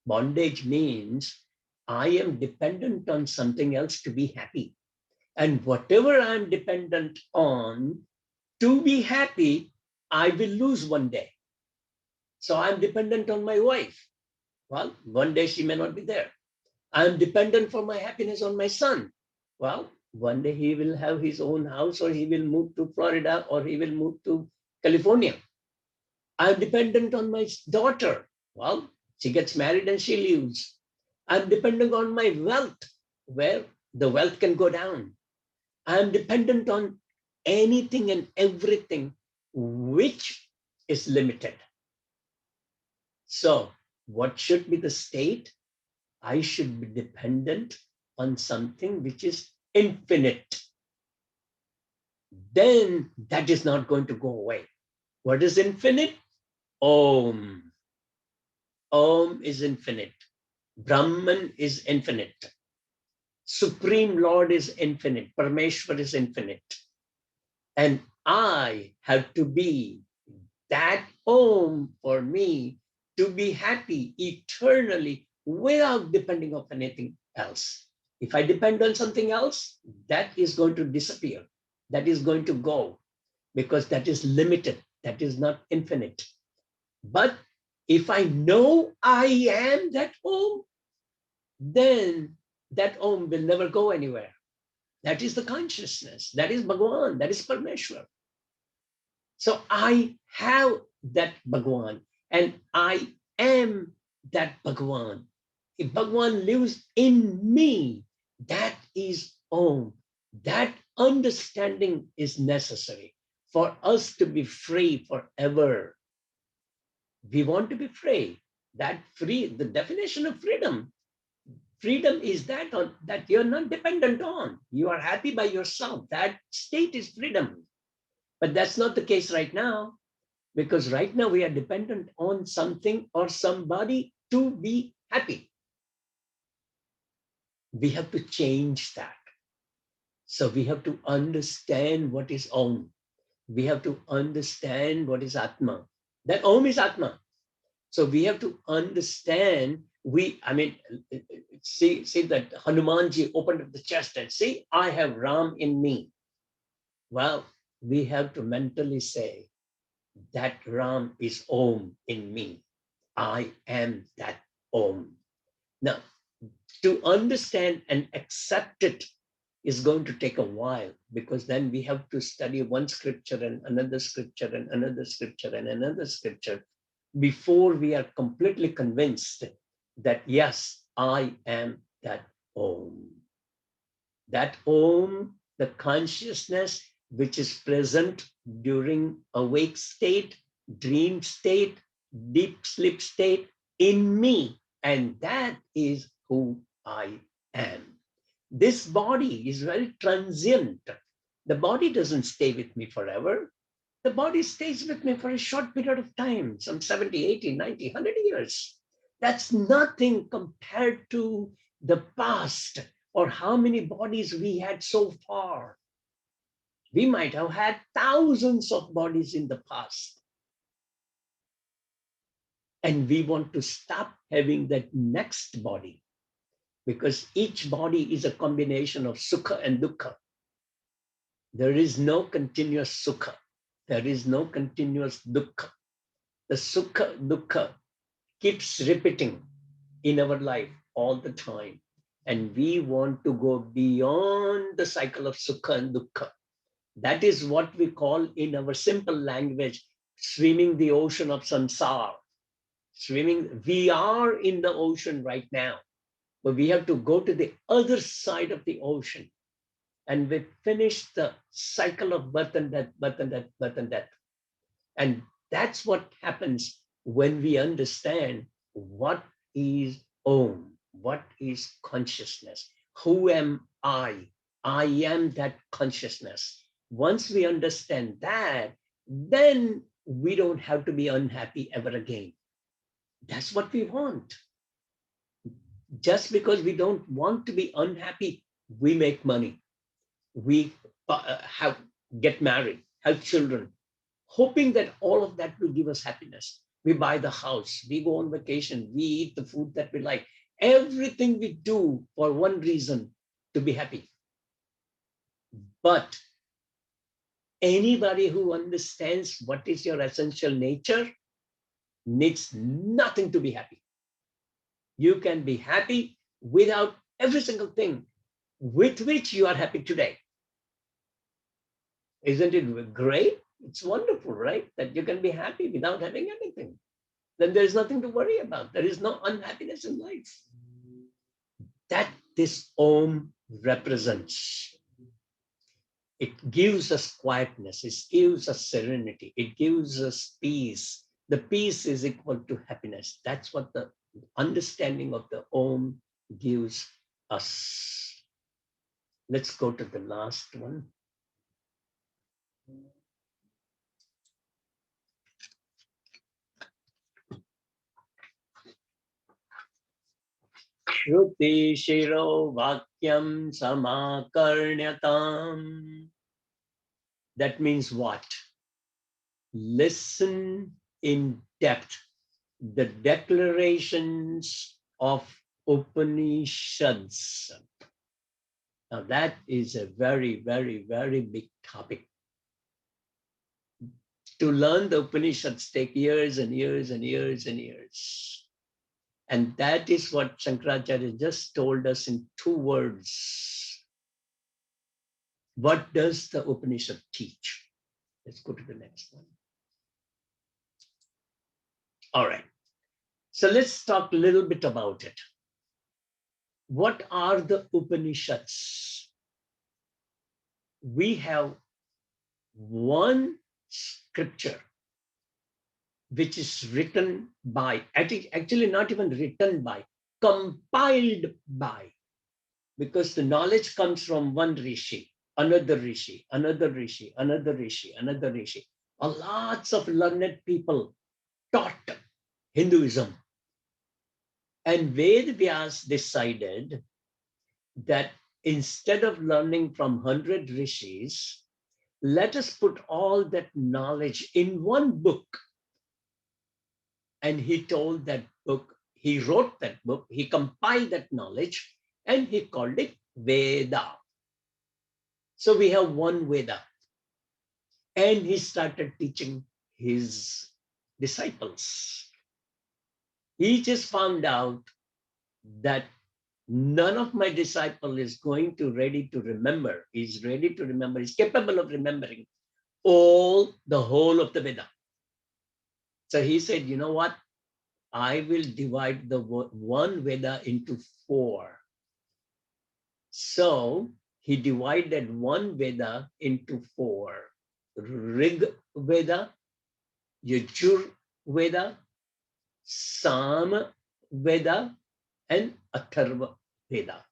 Bondage means I am dependent on something else to be happy. And whatever I'm dependent on to be happy, I will lose one day. So I'm dependent on my wife. Well, one day she may not be there. I'm dependent for my happiness on my son. Well, one day he will have his own house, or he will move to Florida, or he will move to California. I'm dependent on my daughter. Well, she gets married and she leaves. I'm dependent on my wealth, where the wealth can go down. I'm dependent on anything and everything which is limited. So what should be the state? I should be dependent on something which is infinite. Then that is not going to go away. What is infinite? Om. Om is infinite. Brahman is infinite. Supreme Lord is infinite. Parameshwar is infinite. And I have to be that Om for me to be happy eternally without depending on anything else. If I depend on something else, that is going to disappear. That is going to go, because that is limited. That is not infinite. But if I know I am that Om, then that Om will never go anywhere. That is the consciousness. That is Bhagavan. That is Parameshwar. So I have that Bhagavan, and I am that Bhagavan. If Bhagavan lives in me, that is Om. That understanding is necessary for us to be free forever. We want to be free. That free, the definition of freedom. Freedom is that you're not dependent on. You are happy by yourself. That state is freedom. But that's not the case right now, because right now we are dependent on something or somebody to be happy. We have to change that. So we have to understand what is Om. We have to understand what is Atma. That Om is Atma. So we have to understand, see that Hanumanji opened up the chest and see, I have Ram in me. Well, we have to mentally say that Ram is Om in me. I am that Om. Now, to understand and accept it is going to take a while, because then we have to study one scripture and another scripture and another scripture and another scripture before we are completely convinced that yes, I am that Om. That Om, the consciousness which is present during awake state, dream state, deep sleep state in me, and that is who I am. This body is very transient. The body doesn't stay with me forever. The body stays with me for a short period of time, some 70, 80, 90, 100 years. That's nothing compared to the past or how many bodies we had so far. We might have had thousands of bodies in the past. And we want to stop having that next body, because each body is a combination of sukha and dukkha. There is no continuous sukha. There is no continuous dukkha. The sukha, dukkha keeps repeating in our life all the time. And we want to go beyond the cycle of sukha and dukkha. That is what we call in our simple language, swimming the ocean of samsara. Swimming, we are in the ocean right now, but we have to go to the other side of the ocean. And we finish the cycle of birth and death, birth and death, birth and death. And that's what happens when we understand what is Om, what is consciousness. Who am I? I am that consciousness. Once we understand that, then we don't have to be unhappy ever again. That's what we want. Just because we don't want to be unhappy, we make money. We get married, have children, hoping that all of that will give us happiness. We buy the house, we go on vacation, we eat the food that we like. Everything we do for one reason, to be happy. But anybody who understands what is your essential nature needs nothing to be happy. You can be happy without every single thing with which you are happy today. Isn't it great? It's wonderful, right? That you can be happy without having anything. Then there's nothing to worry about. There is no unhappiness in life. That this Om represents. It gives us quietness. It gives us serenity. It gives us peace. The peace is equal to happiness. That's what the understanding of the Om gives us. Let's go to the last one. Shruti Shiro Vakyam Samakarnyatam. That means what? Listen in depth the declarations of Upanishads. Now that is a very, very, very big topic. To learn the Upanishads take years and years and years and years. And that is what Shankaracharya just told us in 2 words. What does the Upanishad teach? Let's go to the next one. All right. So let's talk a little bit about it. What are the Upanishads? We have one scripture which is written by, actually not even written by, compiled by, because the knowledge comes from one rishi, another rishi, another rishi, another rishi, another rishi. Lots of learned people taught Hinduism. And Ved Vyas decided that instead of learning from 100 rishis, let us put all that knowledge in one book. and he told that book, he wrote that book, he compiled that knowledge, and he called it Veda. So we have one Veda. And he started teaching his disciples. He just found out that none of my disciple is going to ready to remember. He's ready to remember. He's capable of remembering the whole of the Veda. So he said, you know what? I will divide the one Veda into 4. So he divided one Veda into 4. Rig Veda, Yajur Veda, Sam Veda, and Atharva Veda.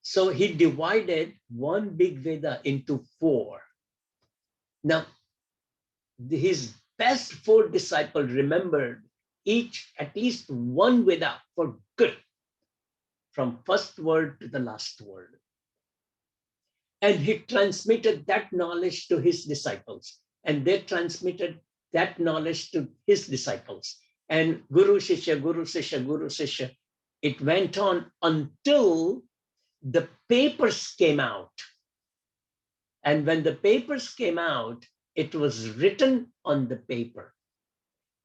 So he divided one big Veda into 4. Now, his best 4 disciples remembered each at least one Veda for good, from first word to the last word. And he transmitted that knowledge to his disciples, and they transmitted that knowledge to his disciples. And Guru Shishya, Guru Shishya, Guru Shishya, it went on until the papers came out. And when the papers came out, it was written on the paper.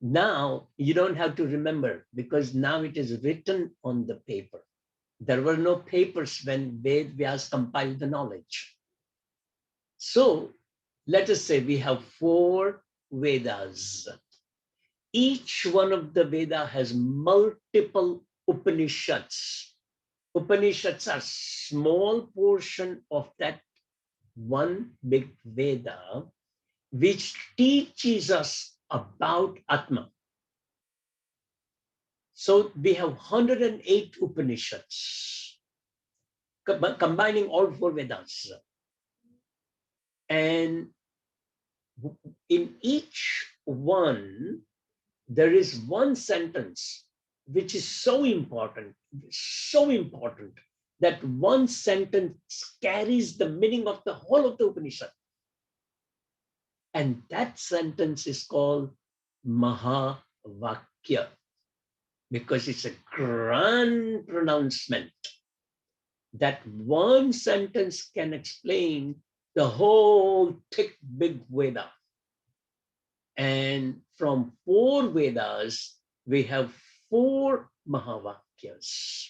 Now you don't have to remember, because now it is written on the paper. There were no papers when Ved Vyas compiled the knowledge. So let us say we have 4 Vedas. Each one of the Veda has multiple Upanishads. Upanishads are small portion of that one big Veda, which teaches us about Atma. So we have 108 Upanishads, combining all 4 Vedas. And in each one, there is one sentence which is so important that one sentence carries the meaning of the whole of the Upanishad. And that sentence is called Mahavakya, because it's a grand pronouncement. That one sentence can explain the whole thick, big Veda. And from 4 Vedas, we have 4 Mahavakyas.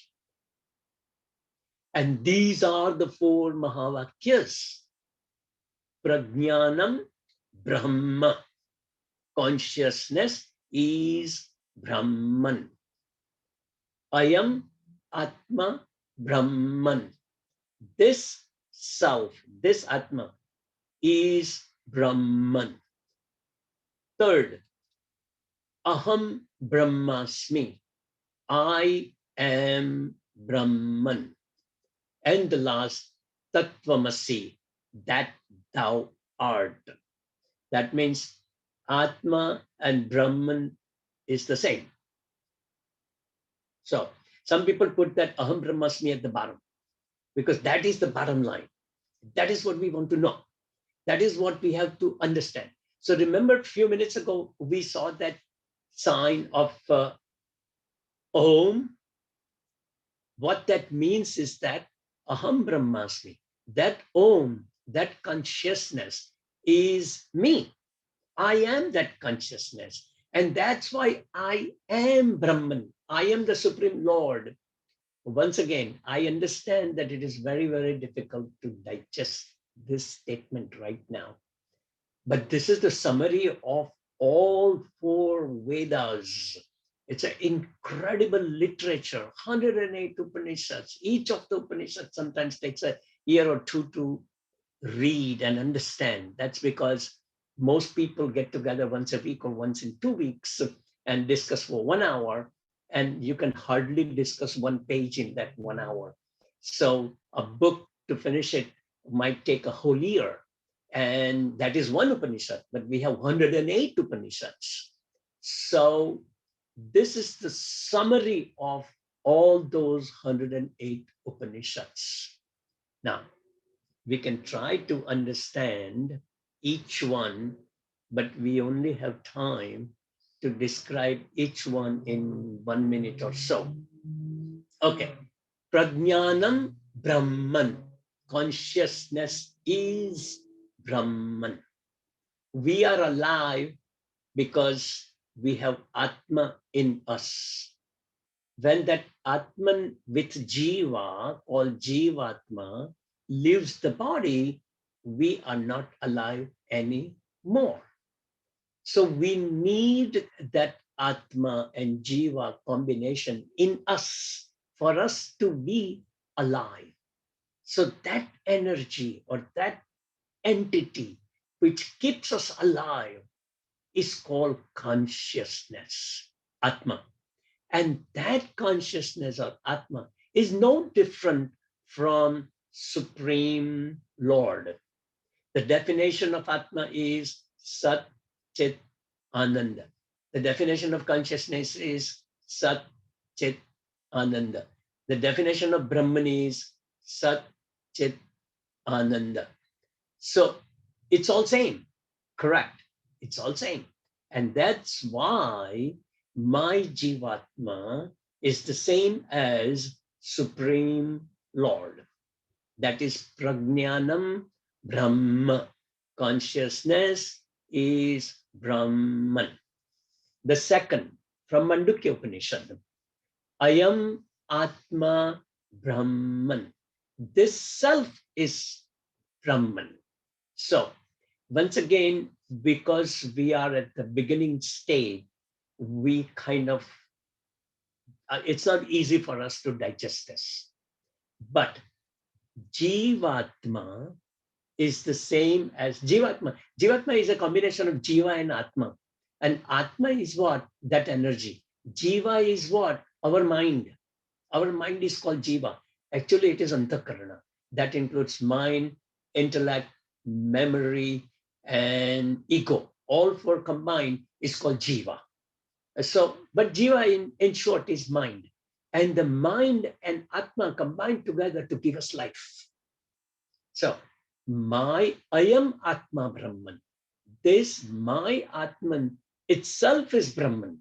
And these are the 4 Mahavakyas. Prajnanam Brahma. Consciousness is Brahman. Ayam Atma Brahman. This self, this Atma is Brahman. Third, Aham Brahmasmi. I am Brahman. And the last, Tattvamasi, that thou art. That means Atma and Brahman is the same. So some people put that Aham Brahmasmi at the bottom, because that is the bottom line. That is what we want to know. That is what we have to understand. So remember, a few minutes ago, we saw that sign of Om. What that means is that Aham Brahmasmi, that Om, that consciousness is me. I am that consciousness. And that's why I am Brahman. I am the Supreme Lord. Once again, I understand that it is very, very difficult to digest this statement right now. But this is the summary of all 4 Vedas. It's an incredible literature, 108 Upanishads. Each of the Upanishads sometimes takes a year or 2 to read and understand. That's because most people get together once a week or once in 2 weeks and discuss for 1 hour, and you can hardly discuss 1 page in that 1 hour. So a book, to finish it, might take a whole year, and that is 1 Upanishad, but we have 108 Upanishads. So this is the summary of all those 108 Upanishads. Now, we can try to understand each one, but we only have time to describe each one in 1 minute or so. Okay. Prajnanam Brahman. Consciousness is Brahman. We are alive because we have Atma in us. When that Atman with Jiva, called Jivatma, leaves the body, we are not alive anymore. So we need that Atma and Jiva combination in us for us to be alive. So that energy or that entity which keeps us alive is called consciousness, Atma. And that consciousness or Atma is no different from Supreme Lord. The definition of Atma is Sat Chit Ananda. The definition of consciousness is Sat Chit Ananda. The definition of Brahman is Sat Chit Ananda. So it's all same, correct? It's all same. And that's why my Jivatma is the same as Supreme Lord. That is Prajnanam Brahma. Consciousness is Brahman. The second, from Mandukya Upanishad, Ayam Atma Brahman. This self is Brahman. So, once again, because we are at the beginning stage, we kind of, it's not easy for us to digest this. But Jivatma is the same as Jivatma. Jivatma is a combination of Jiva and Atma. And Atma is what? That energy. Jiva is what? Our mind. Our mind is called Jiva. Actually, it is Antakarana. That includes mind, intellect, memory, and ego. All four combined is called Jiva. So, but Jiva in short is mind. And the mind and Atma combined together to give us life. So, I am Atma Brahman. This, my Atman itself is Brahman.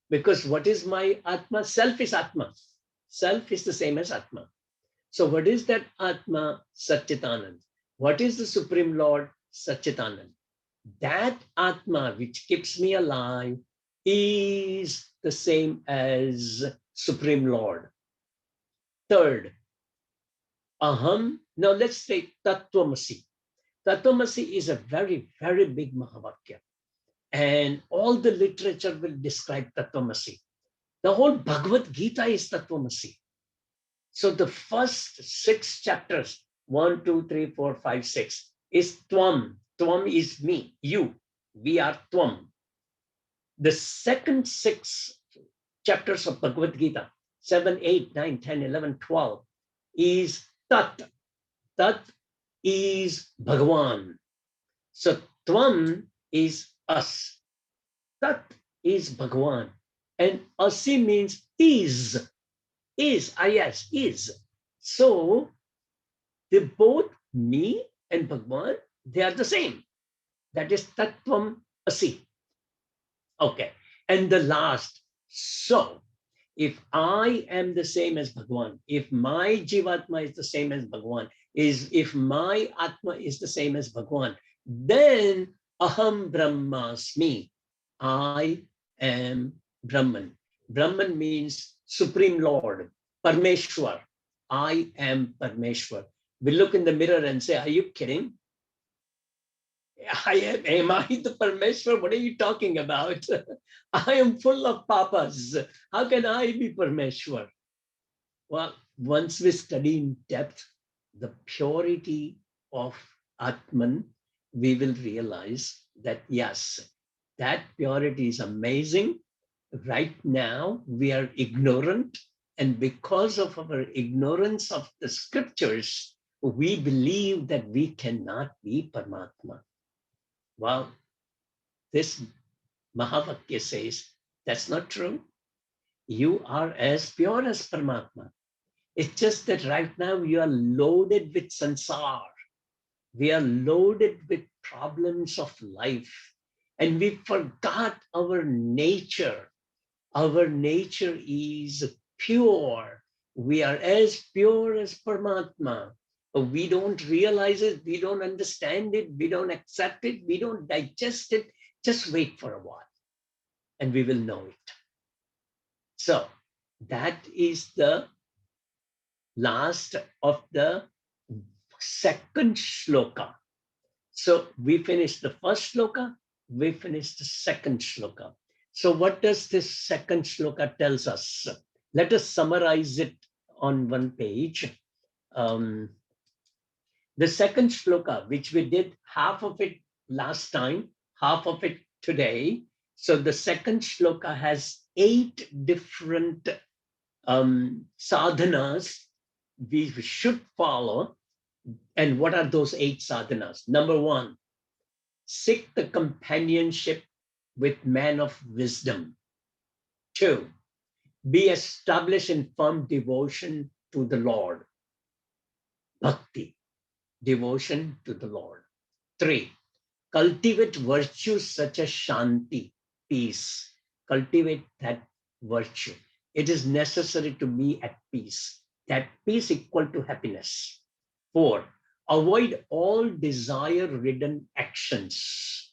Because what is my Atma? Self is Atma. Self is the same as Atma. So what is that Atma? Satchitanand. What is the Supreme Lord? Satchitanand. That Atma which keeps me alive is the same as Supreme Lord. Third, Aham. Now let's take Tattvamasi. Tattvamasi is a very, very big Mahavakya. And all the literature will describe Tattvamasi. The whole Bhagavad Gita is Tattvamasi. So the first 6 chapters, 1, 2, 3, 4, 5, 6, is Tvam. Tvam is me, you. We are Tvam. The second 6 chapters of Bhagavad Gita, 7, 8, 9, 10, 11, 12, is Tat. Tat is Bhagavan. So Tvam is us. Tat is Bhagavan. And Asi means is. Is, yes, is. So they both, me and Bhagavan, they are the same. That is Tattvam Asi. Okay. And the last, so if I am the same as Bhagavan, if my Jivatma is the same as Bhagavan, if my Atma is the same as Bhagavan, then Aham Brahmasmi. I am Brahman. Brahman means Supreme Lord, Parmeshwar. I am Parmeshwar. We look in the mirror and say, are you kidding? Am I the Parmeshwar? What are you talking about? I am full of papas. How can I be Parmeshwar? Well, once we study in depth the purity of Atman, we will realize that yes, that purity is amazing. Right now, we are ignorant. And because of our ignorance of the scriptures, we believe that we cannot be Paramatma. Well, this Mahavakya says, that's not true. You are as pure as Paramatma. It's just that right now you are loaded with sansar. We are loaded with problems of life. and we forgot our nature. Our nature is pure. We are as pure as Paramatma. We don't realize it, we don't understand it, we don't accept it, we don't digest it. Just wait for a while and we will know it. So that is the last of the second shloka. So we finished the first shloka, we finished the second shloka. So what does this second shloka tells us? Let us summarize it on one page. The second shloka, which we did half of it last time, half of it today. So the second shloka has 8 different sadhanas we should follow. And what are those 8 sadhanas? Number 1, seek the companionship with men of wisdom. 2, be established in firm devotion to the Lord. Bhakti, devotion to the Lord. 3, cultivate virtues such as shanti, peace. Cultivate that virtue. It is necessary to be at peace. That peace equal to happiness. 4, avoid all desire-ridden actions.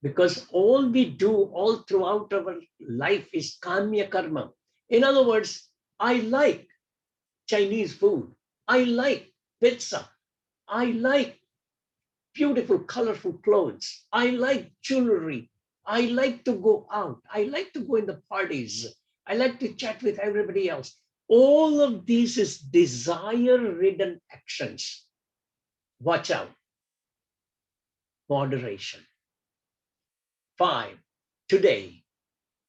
Because all we do all throughout our life is kamya karma. In other words, I like Chinese food. I like pizza. I like beautiful, colorful clothes. I like jewelry. I like to go out. I like to go in the parties. I like to chat with everybody else. All of these is desire-ridden actions. Watch out. Moderation. 5, today,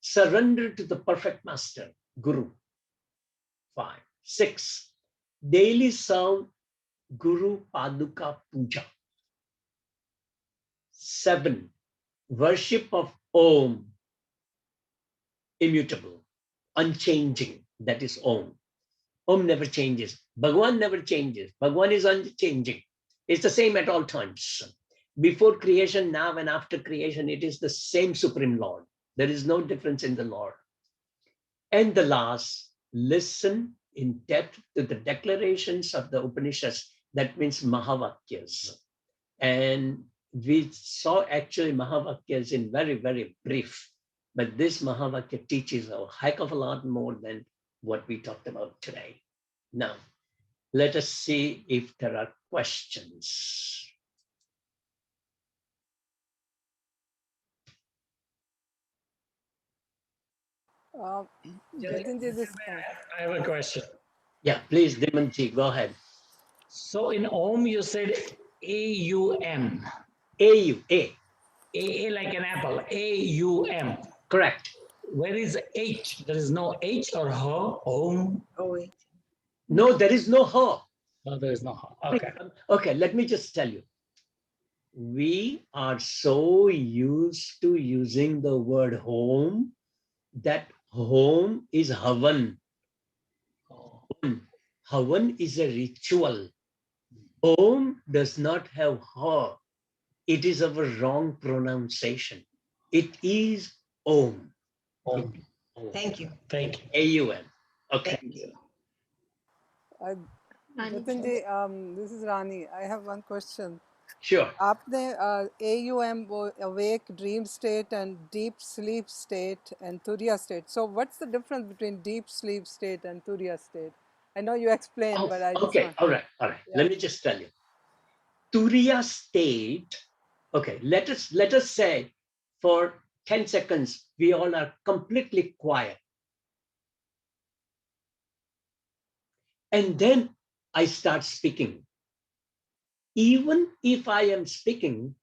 surrender to the perfect master, Guru. 5, 6, daily serve Guru Paduka Puja. 7, worship of Om, immutable, unchanging, that is Om. Om never changes. Bhagwan never changes. Bhagwan is unchanging. It's the same at all times. Before creation, now and after creation, it is the same Supreme Lord. There is no difference in the Lord. And the last, listen in depth to the declarations of the Upanishads. That means Mahavakyas. And we saw actually Mahavakyas in very, very brief. But this Mahavakya teaches a heck of a lot more than what we talked about today. Now, let us see if there are questions. Jatin, I have a question. Yeah, please, Dimanji, go ahead. So in Om, you said A-U-M. A-U, A. A like an apple, A-U-M. Correct. Where is H? There is no H or H, Om? Oh, wait. No, there is no her. No, there is no H. Okay. Okay, let me just tell you. We are so used to using the word home that home is Havan. Havan is a ritual. Om does not have her. It is our wrong pronunciation. It is Om. Om. Thank you. Thank you. A-U-M. Okay. Thank you. Jatin ji, this is Rani. I have one question. Sure. आपने AUM वो awake dream state and deep sleep state and Turiya state. So what's the difference between deep sleep state and Turiya state? I know you explained, but I just okay, want. all right. Yeah. Let me just tell you. Turiya state. Okay, let us say for 10 seconds we all are completely quiet. And then I start speaking. Even if I am speaking,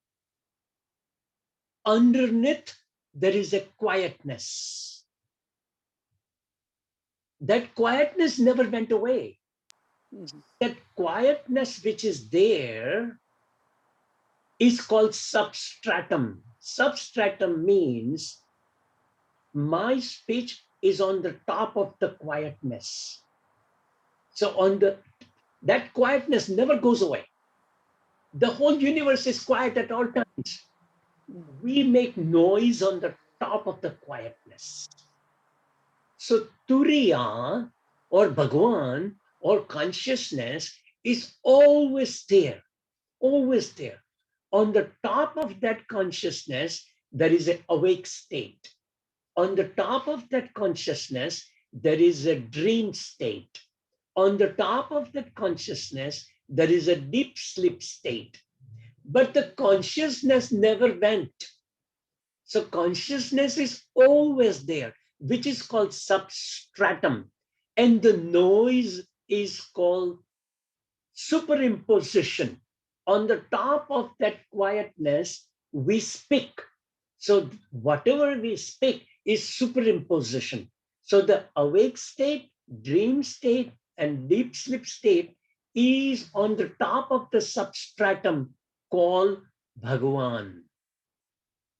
underneath there is a quietness. That quietness never went away. Mhm. That quietness which is there is called substratum. Substratum means my speech is on the top of the quietness. So that quietness never goes away. The whole universe is quiet at all times. we make noise on the top of the quietness. So Turiya or Bhagwan or consciousness is always there, always there. On the top of that consciousness, there is an awake state. On the top of that consciousness, there is a dream state. On the top of that consciousness, there is a deep sleep state. But the consciousness never went. So consciousness is always there, which is called substratum. And the noise is called superimposition. On the top of that quietness, we speak. So whatever we speak is superimposition. So the awake state, dream state, and deep sleep state is on the top of the substratum called Bhagavan.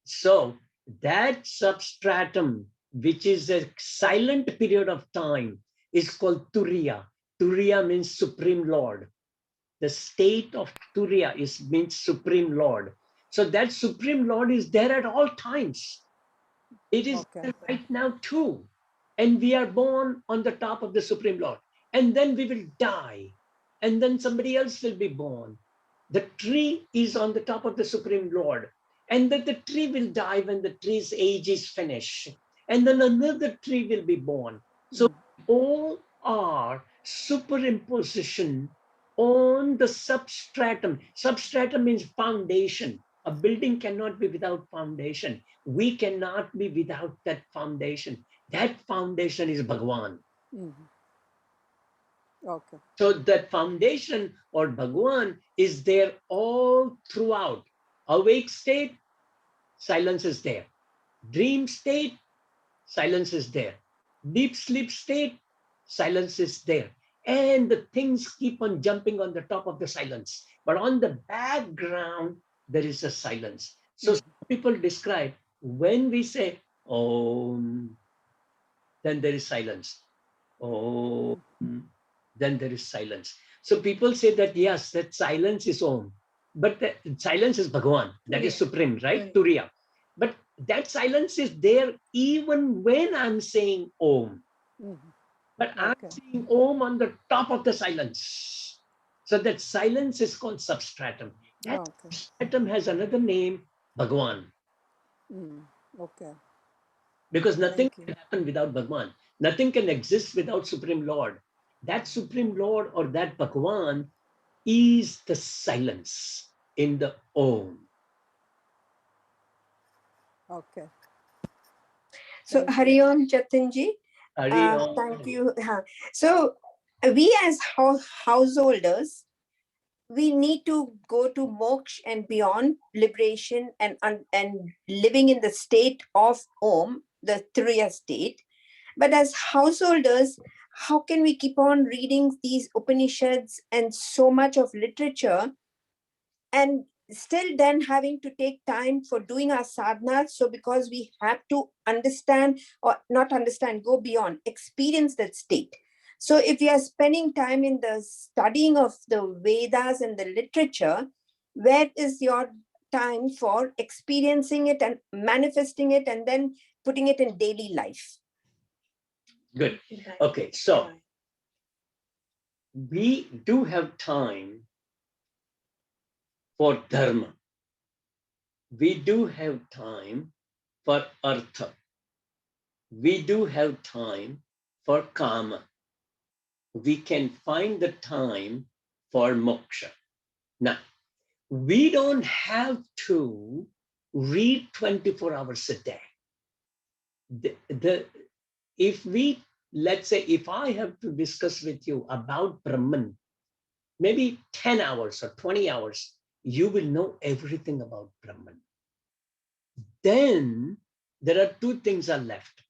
So that substratum, which is a silent period of time, is called Turiya. Turiya means Supreme Lord. The state of Turiya means Supreme Lord. So that Supreme Lord is there at all times. It is there right now too. And we are born on the top of the Supreme Lord. And then we will die. And then somebody else will be born. The tree is on the top of the Supreme Lord. And then the tree will die when the tree's age is finished. And then another tree will be born. So all are superimposition on the substratum. Substratum means foundation. A building cannot be without foundation. We cannot be without that foundation. That foundation is Bhagavan. Okay. So that foundation or Bhagavan is there all throughout. Awake state, silence is there. Dream state, silence is there. Deep sleep state, silence is there. And the things keep on jumping on the top of the silence. But on the background, there is a silence. So some people describe when we say Om, then there is silence. Om, then there is silence. So people say that yes, that silence is Om. But the silence is Bhagavan, that is supreme, right? Turiya. But that silence is there even when I'm saying Om. But I'm saying Om on the top of the silence. So that silence is called substratum. That substratum has another name, Bhagavan. Okay. Because nothing can happen without Bhagavan. Nothing can exist without Supreme Lord. That Supreme Lord or that Bhagavan is the silence in the Om. Okay. So Hari Om, Jatinji. Hari Om. Thank you. So we as householders, we need to go to moksha and beyond, liberation and living in the state of Om, the Turiya state. But as householders, how can we keep on reading these Upanishads and so much of literature and still then having to take time for doing our sadhana? So because we have to understand or not understand, go beyond, experience that state. So if you are spending time in the studying of the Vedas and the literature, where is your time for experiencing it and manifesting it and then putting it in daily life? Good. Okay, so we do have time for dharma. We do have time for artha. We do have time for kama. We can find the time for moksha. Now, we don't have to read 24 hours a day. If we, let's say, if I have to discuss with you about Brahman, maybe 10 hours or 20 hours, you will know everything about Brahman. Then there are two things are left.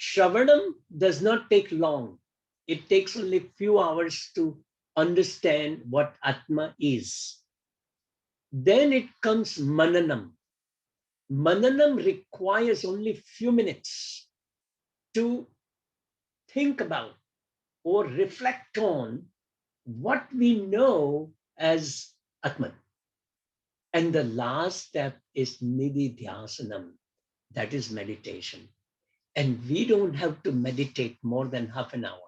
Shravanam does not take long. It takes only a few hours to understand what Atma is. Then it comes Mananam. Mananam requires only a few minutes to think about or reflect on what we know as Atman. And the last step is nididhyasanam, that is meditation. And we don't have to meditate more than half an hour.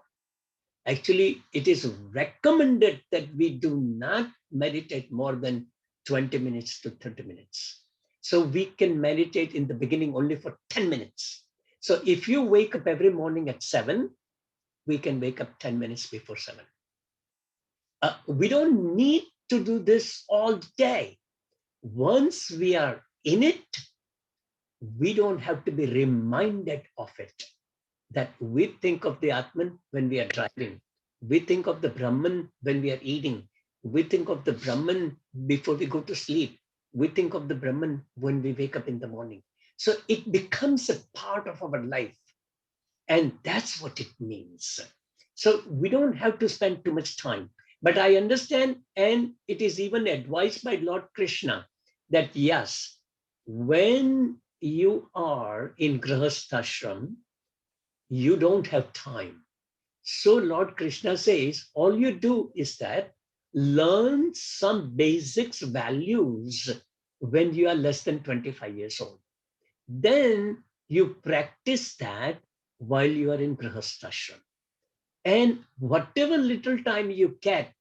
Actually, it is recommended that we do not meditate more than 20 minutes to 30 minutes. So we can meditate in the beginning only for 10 minutes. So if you wake up every morning at 7, we can wake up 10 minutes before 7. We don't need to do this all day. Once we are in it, we don't have to be reminded of it. That we think of the Atman when we are driving. We think of the Brahman when we are eating. We think of the Brahman before we go to sleep. We think of the Brahman when we wake up in the morning. So it becomes a part of our life. And that's what it means. So we don't have to spend too much time. But I understand, and it is even advised by Lord Krishna, that yes, when you are in Grihasthashram, you don't have time. So Lord Krishna says, all you do is that learn some basics values when you are less than 25 years old. Then you practice that while you are in Grihasthashram. And whatever little time you get,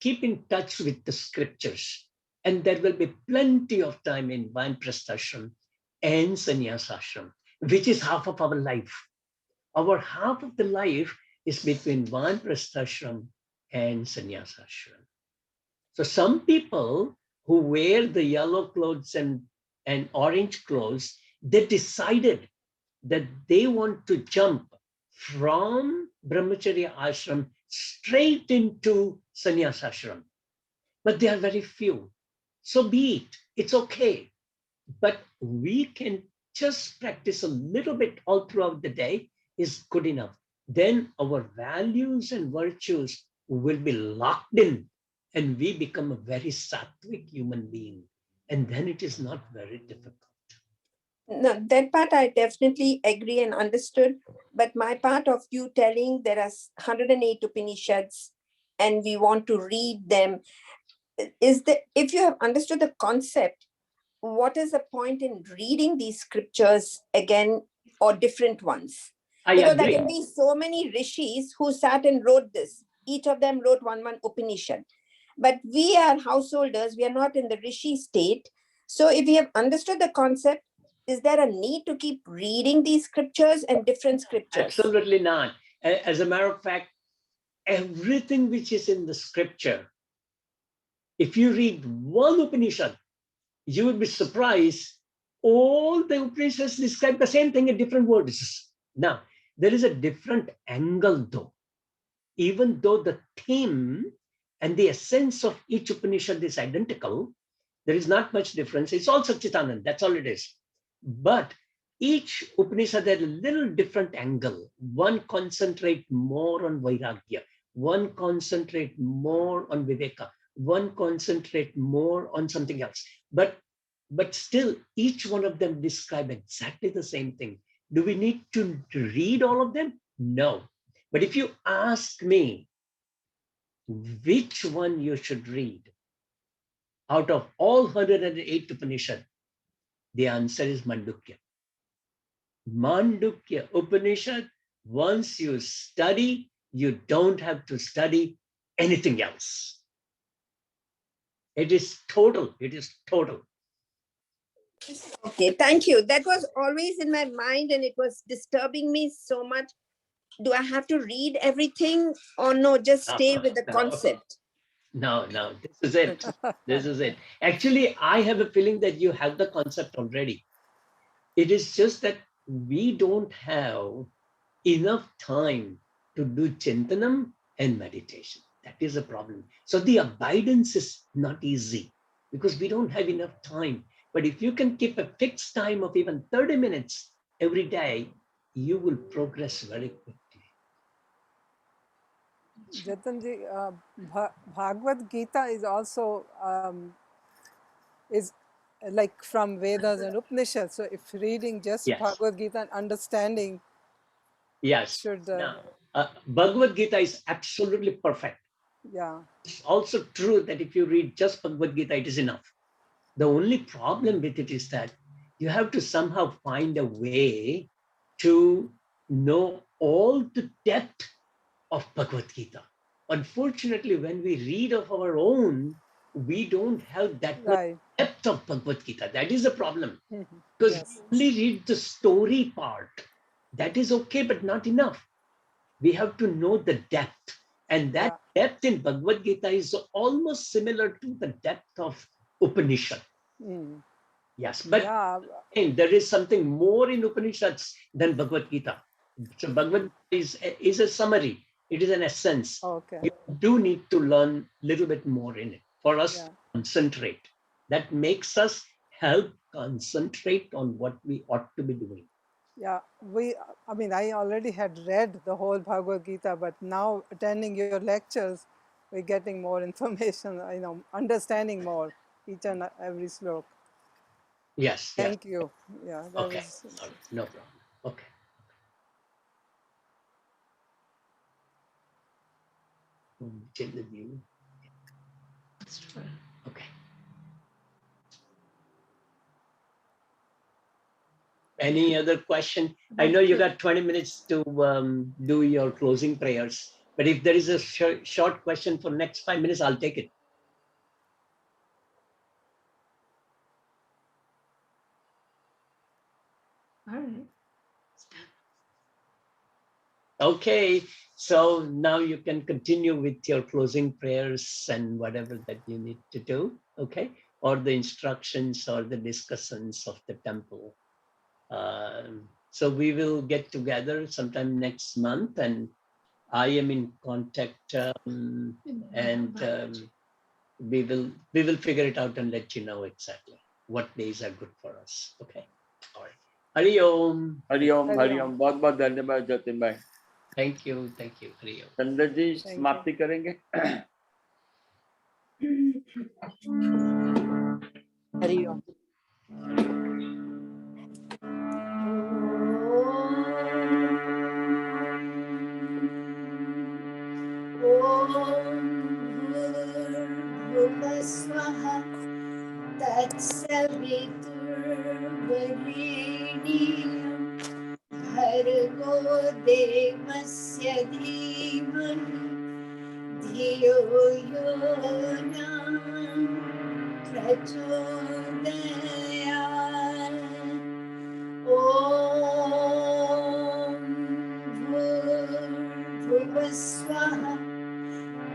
keep in touch with the scriptures. And there will be plenty of time in Vainprasthashram and Sannyasashram, which is half of our life. Our half of the life is between Vainprasthashram and Sannyasashram. So some people who wear the yellow clothes and orange clothes, they decided that they want to jump from Brahmacharya ashram straight into Sannyas ashram. But they are very few. So be it, it's okay. But we can just practice a little bit all throughout the day is good enough. Then our values and virtues will be locked in and we become a very sattvic human being. And then it is not very difficult. No, that part I definitely agree and understood. But my part of you telling there are 108 Upanishads and we want to read them, is that if you have understood the concept, what is the point in reading these scriptures again or different ones? Because there can be so many rishis who sat and wrote this. Each of them wrote one Upanishad. But we are householders, we are not in the rishi state. So if we have understood the concept, is there a need to keep reading these scriptures and different scriptures? Absolutely not. As a matter of fact, everything which is in the scripture, if you read one Upanishad, you will be surprised. All the Upanishads describe the same thing in different words. Now, there is a different angle though. Even though the theme and the essence of each Upanishad is identical, there is not much difference. It's all Satchitanand, that's all it is. But each Upanishad has a little different angle. One concentrates more on Vairagya, one concentrates more on Viveka, one concentrates more on something else. But still, each one of them describe exactly the same thing. Do we need to read all of them? No. But if you ask me which one you should read out of all 108 Upanishad, the answer is Mandukya. Mandukya Upanishad, once you study, you don't have to study anything else. It is total. It is total. Okay, thank you. That was always in my mind and it was disturbing me so much. Do I have to read everything or no, just stay with the concept? No, this is it. This is it. Actually, I have a feeling that you have the concept already. It is just that we don't have enough time to do Chintanam and meditation. That is a problem. So the abidance is not easy because we don't have enough time. But if you can keep a fixed time of even 30 minutes every day, you will progress very quickly. Jatanji, Bhagavad Gita is also is like from Vedas and Upanishads. So if reading just Bhagavad Gita and understanding, should Bhagavad Gita is absolutely perfect. Yeah. It's also true that if you read just Bhagavad Gita, it is enough. The only problem with it is that you have to somehow find a way to know all the depth of Bhagavad Gita. Unfortunately, when we read of our own, we don't have that much Right. depth of Bhagavad Gita. That is a problem. Because Yes. we only read the story part. That is okay, but not enough. We have to know the depth. And that depth in Bhagavad Gita is almost similar to the depth of Upanishad. Mm. Yes, but Yeah. there is something more in Upanishads than Bhagavad Gita. So Bhagavad Gita is a summary. It is an essence. Okay. You do need to learn a little bit more in it for us to concentrate. That makes us help concentrate on what we ought to be doing. Yeah, I mean, I already had read the whole Bhagavad Gita, but now attending your lectures, we're getting more information, understanding more each and every slok. Yes, yes. Thank you. Yeah, that Okay, was. all right. No problem. Okay. Till the view. Okay. Any other question? I know you got 20 minutes to do your closing prayers, but if there is a short question for next 5 minutes, I'll take it. All right. Okay, so now you can continue with your closing prayers and whatever that you need to do, okay? Or the instructions or the discussions of the temple. So we will get together sometime next month, and I am in contact, and we will figure it out and let you know exactly what days are good for us. Okay. All right. Hari Om. Hari Om, Hari Om. बहुत बहुत धन्यवाद जतिन भाई. Thank you, thank you. Hari Om. Chandra ji समाप्ति करेंगे. Hari Om. Tatsaviturvarenyam bhargo devasya dhimani dhiyo yo na prachodayat. Om bhurvasvaha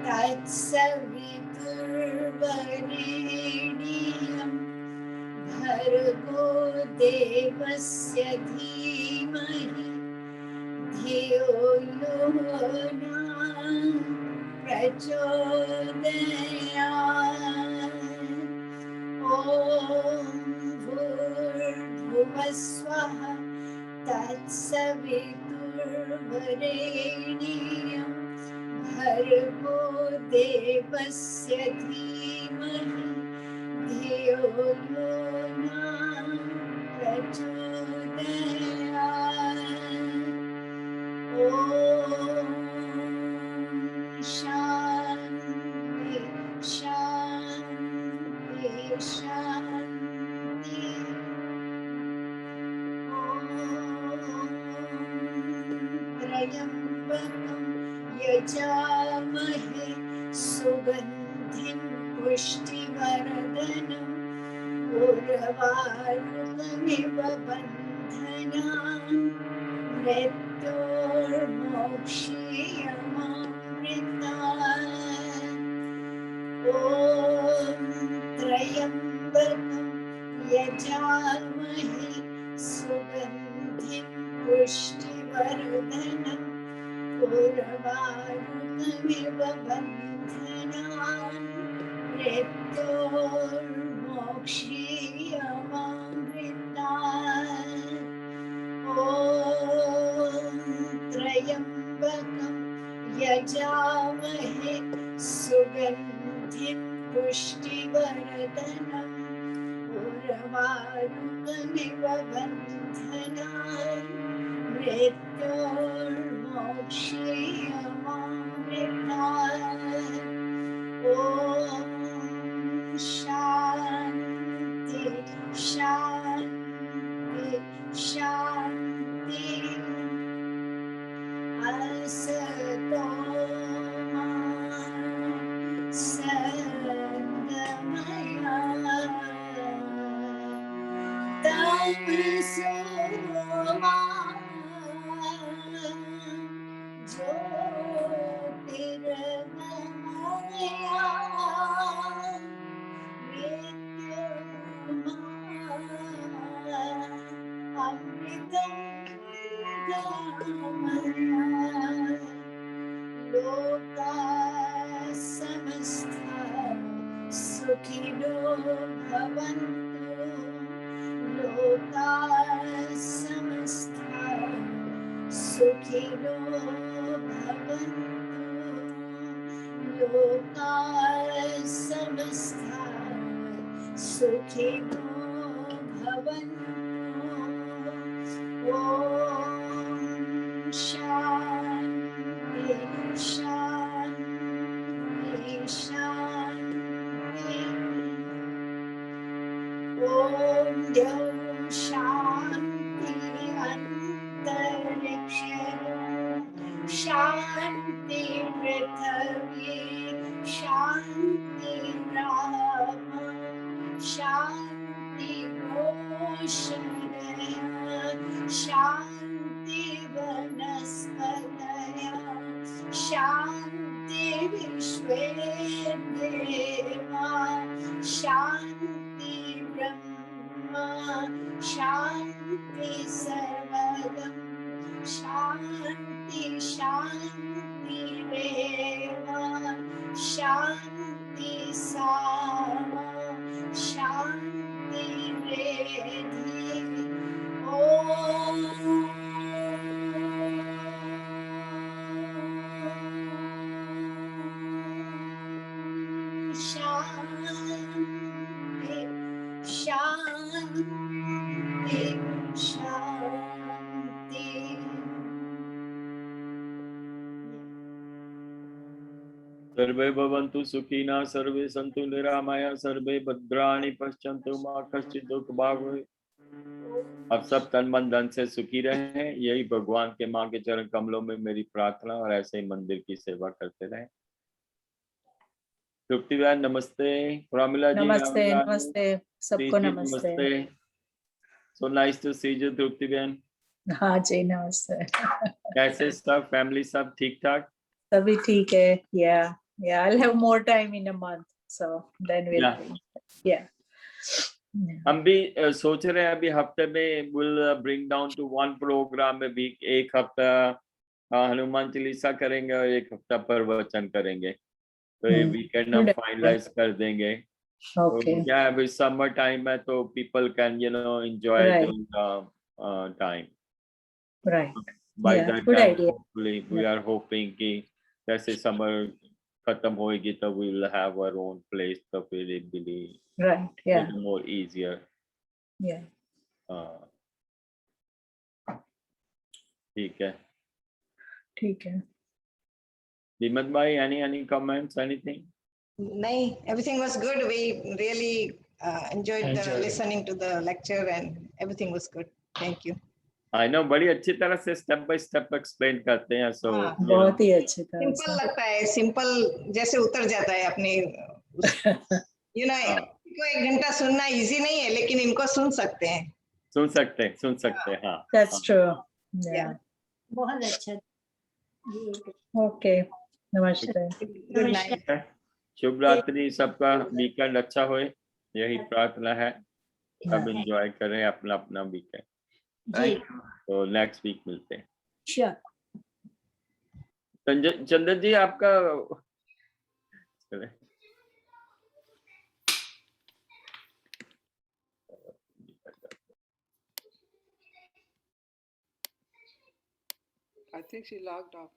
tatsaviturvarenyam bhargo devasya dhimahi dhiyo yo na prachodayat. Om bhurvasvaha tatsaviturvarenyam bhargo devasya dhimahi dhiyo yo na prachodayat. Om Shanti Shanti Shanti. Om Trayambakam Yajamahe Sugandhim Pushtivaradhanam Urvarukamiv Bandhanam Mrityurmokshiyamamritam. Om Trayambakam Yajamahe Sugandhim Pushtivaradhanam Urvarukamiv Bandhanam Mrityurmokshiyamamritam. Om Trayambakam Yajamahe Sugandhim Pushtivaradhanam Urvarukamiv Bandhanam Mrityurmokshiyamamritam. Om Shanti सतो मा सद्गमया तमसो मा ज्योतिर्गमया अमृतं गमया लोका समस्ता सुखिनो भवन्तु लोका समस्ता सुखिनो भवन्तु लोका समस्ता सुखिनो भवन्तु ॐ शान्ति शान्ति शान्ति ॐ द्यौः शान्ति अन्तरिक्षे शान्ति पृथिवी शान्ति शान्ति ओषधयः शान्ति वनस्पतयः शान्ति विश्वे देवा शान्ति ब्रह्मा शान्ति सर्वगं शान्ति शान्तिरेव शान्ति सामा शान्तिरेधि शान्ति शान्ति शान्ति सर्वे भवन्तु सुखिनः सर्वे सन्तु निरामया सर्वे भद्राणि पश्यन्तु मा कश्चित् दुःख भाग भवेत्। अब सब तन मन धन से सुखी रहे, यही भगवान के माँ के चरण कमलों में मेरी प्रार्थना, और ऐसे ही मंदिर की सेवा करते रहे। तृप्ति बहन नमस्ते, प्रमिला जी नमस्ते नमस्ते सबको नमस्ते। So nice to see you Tripti बहन। हाँ जी नमस्ते। कैसे सब फैमिली सब ठीक ठाक? सभी ठीक है। Yeah, I'll have more time in a month, so then we'll yeah. हम भी सोच रहे हैं अभी हफ्ते में will bring down to one program में वीक, एक हफ्ता हनुमान चालीसा करेंगे और एक हफ्ता प्रवचन करेंगे, तो ये वीकेंड हम फाइनलाइज कर देंगे। Okay. तो क्या अभी समर टाइम है तो people can enjoy time. Right. By Yeah, that good time, idea. hopefully, we are hoping कि जैसे समर खत्म होएगी तो we will have our own place, तो फिर it will be Right. Yeah. little more easier. Yeah. ठीक है। ठीक है। Vimat bhai, any comments, anything? नहीं, everything was good. We really enjoyed Enjoyed. listening to the lecture and everything was good. Thank you. I know, बड़ी अच्छी तरह से step by step explain करते हैं, so हाँ, बहुत ही अच्छी तरह सिंपल से। लगता है, सिंपल जैसे उतर जाता है अपने इनको 1 घंटा सुनना इजी नहीं है, लेकिन इनको सुन सकते हैं। सुन सकते हैं, हाँ। That's true. Yeah. बहुत अच्छा। Okay. नमस्ते। Good night. शुभ रात्रि, सबका वीकेंड अच्छा होए, यही प्रार्थना है। सब एंजॉय करें अपना अपना वीकेंड। तो नेक्स्ट वीक मिलते हैं। Sure. चंदन जी आपका I think she logged off.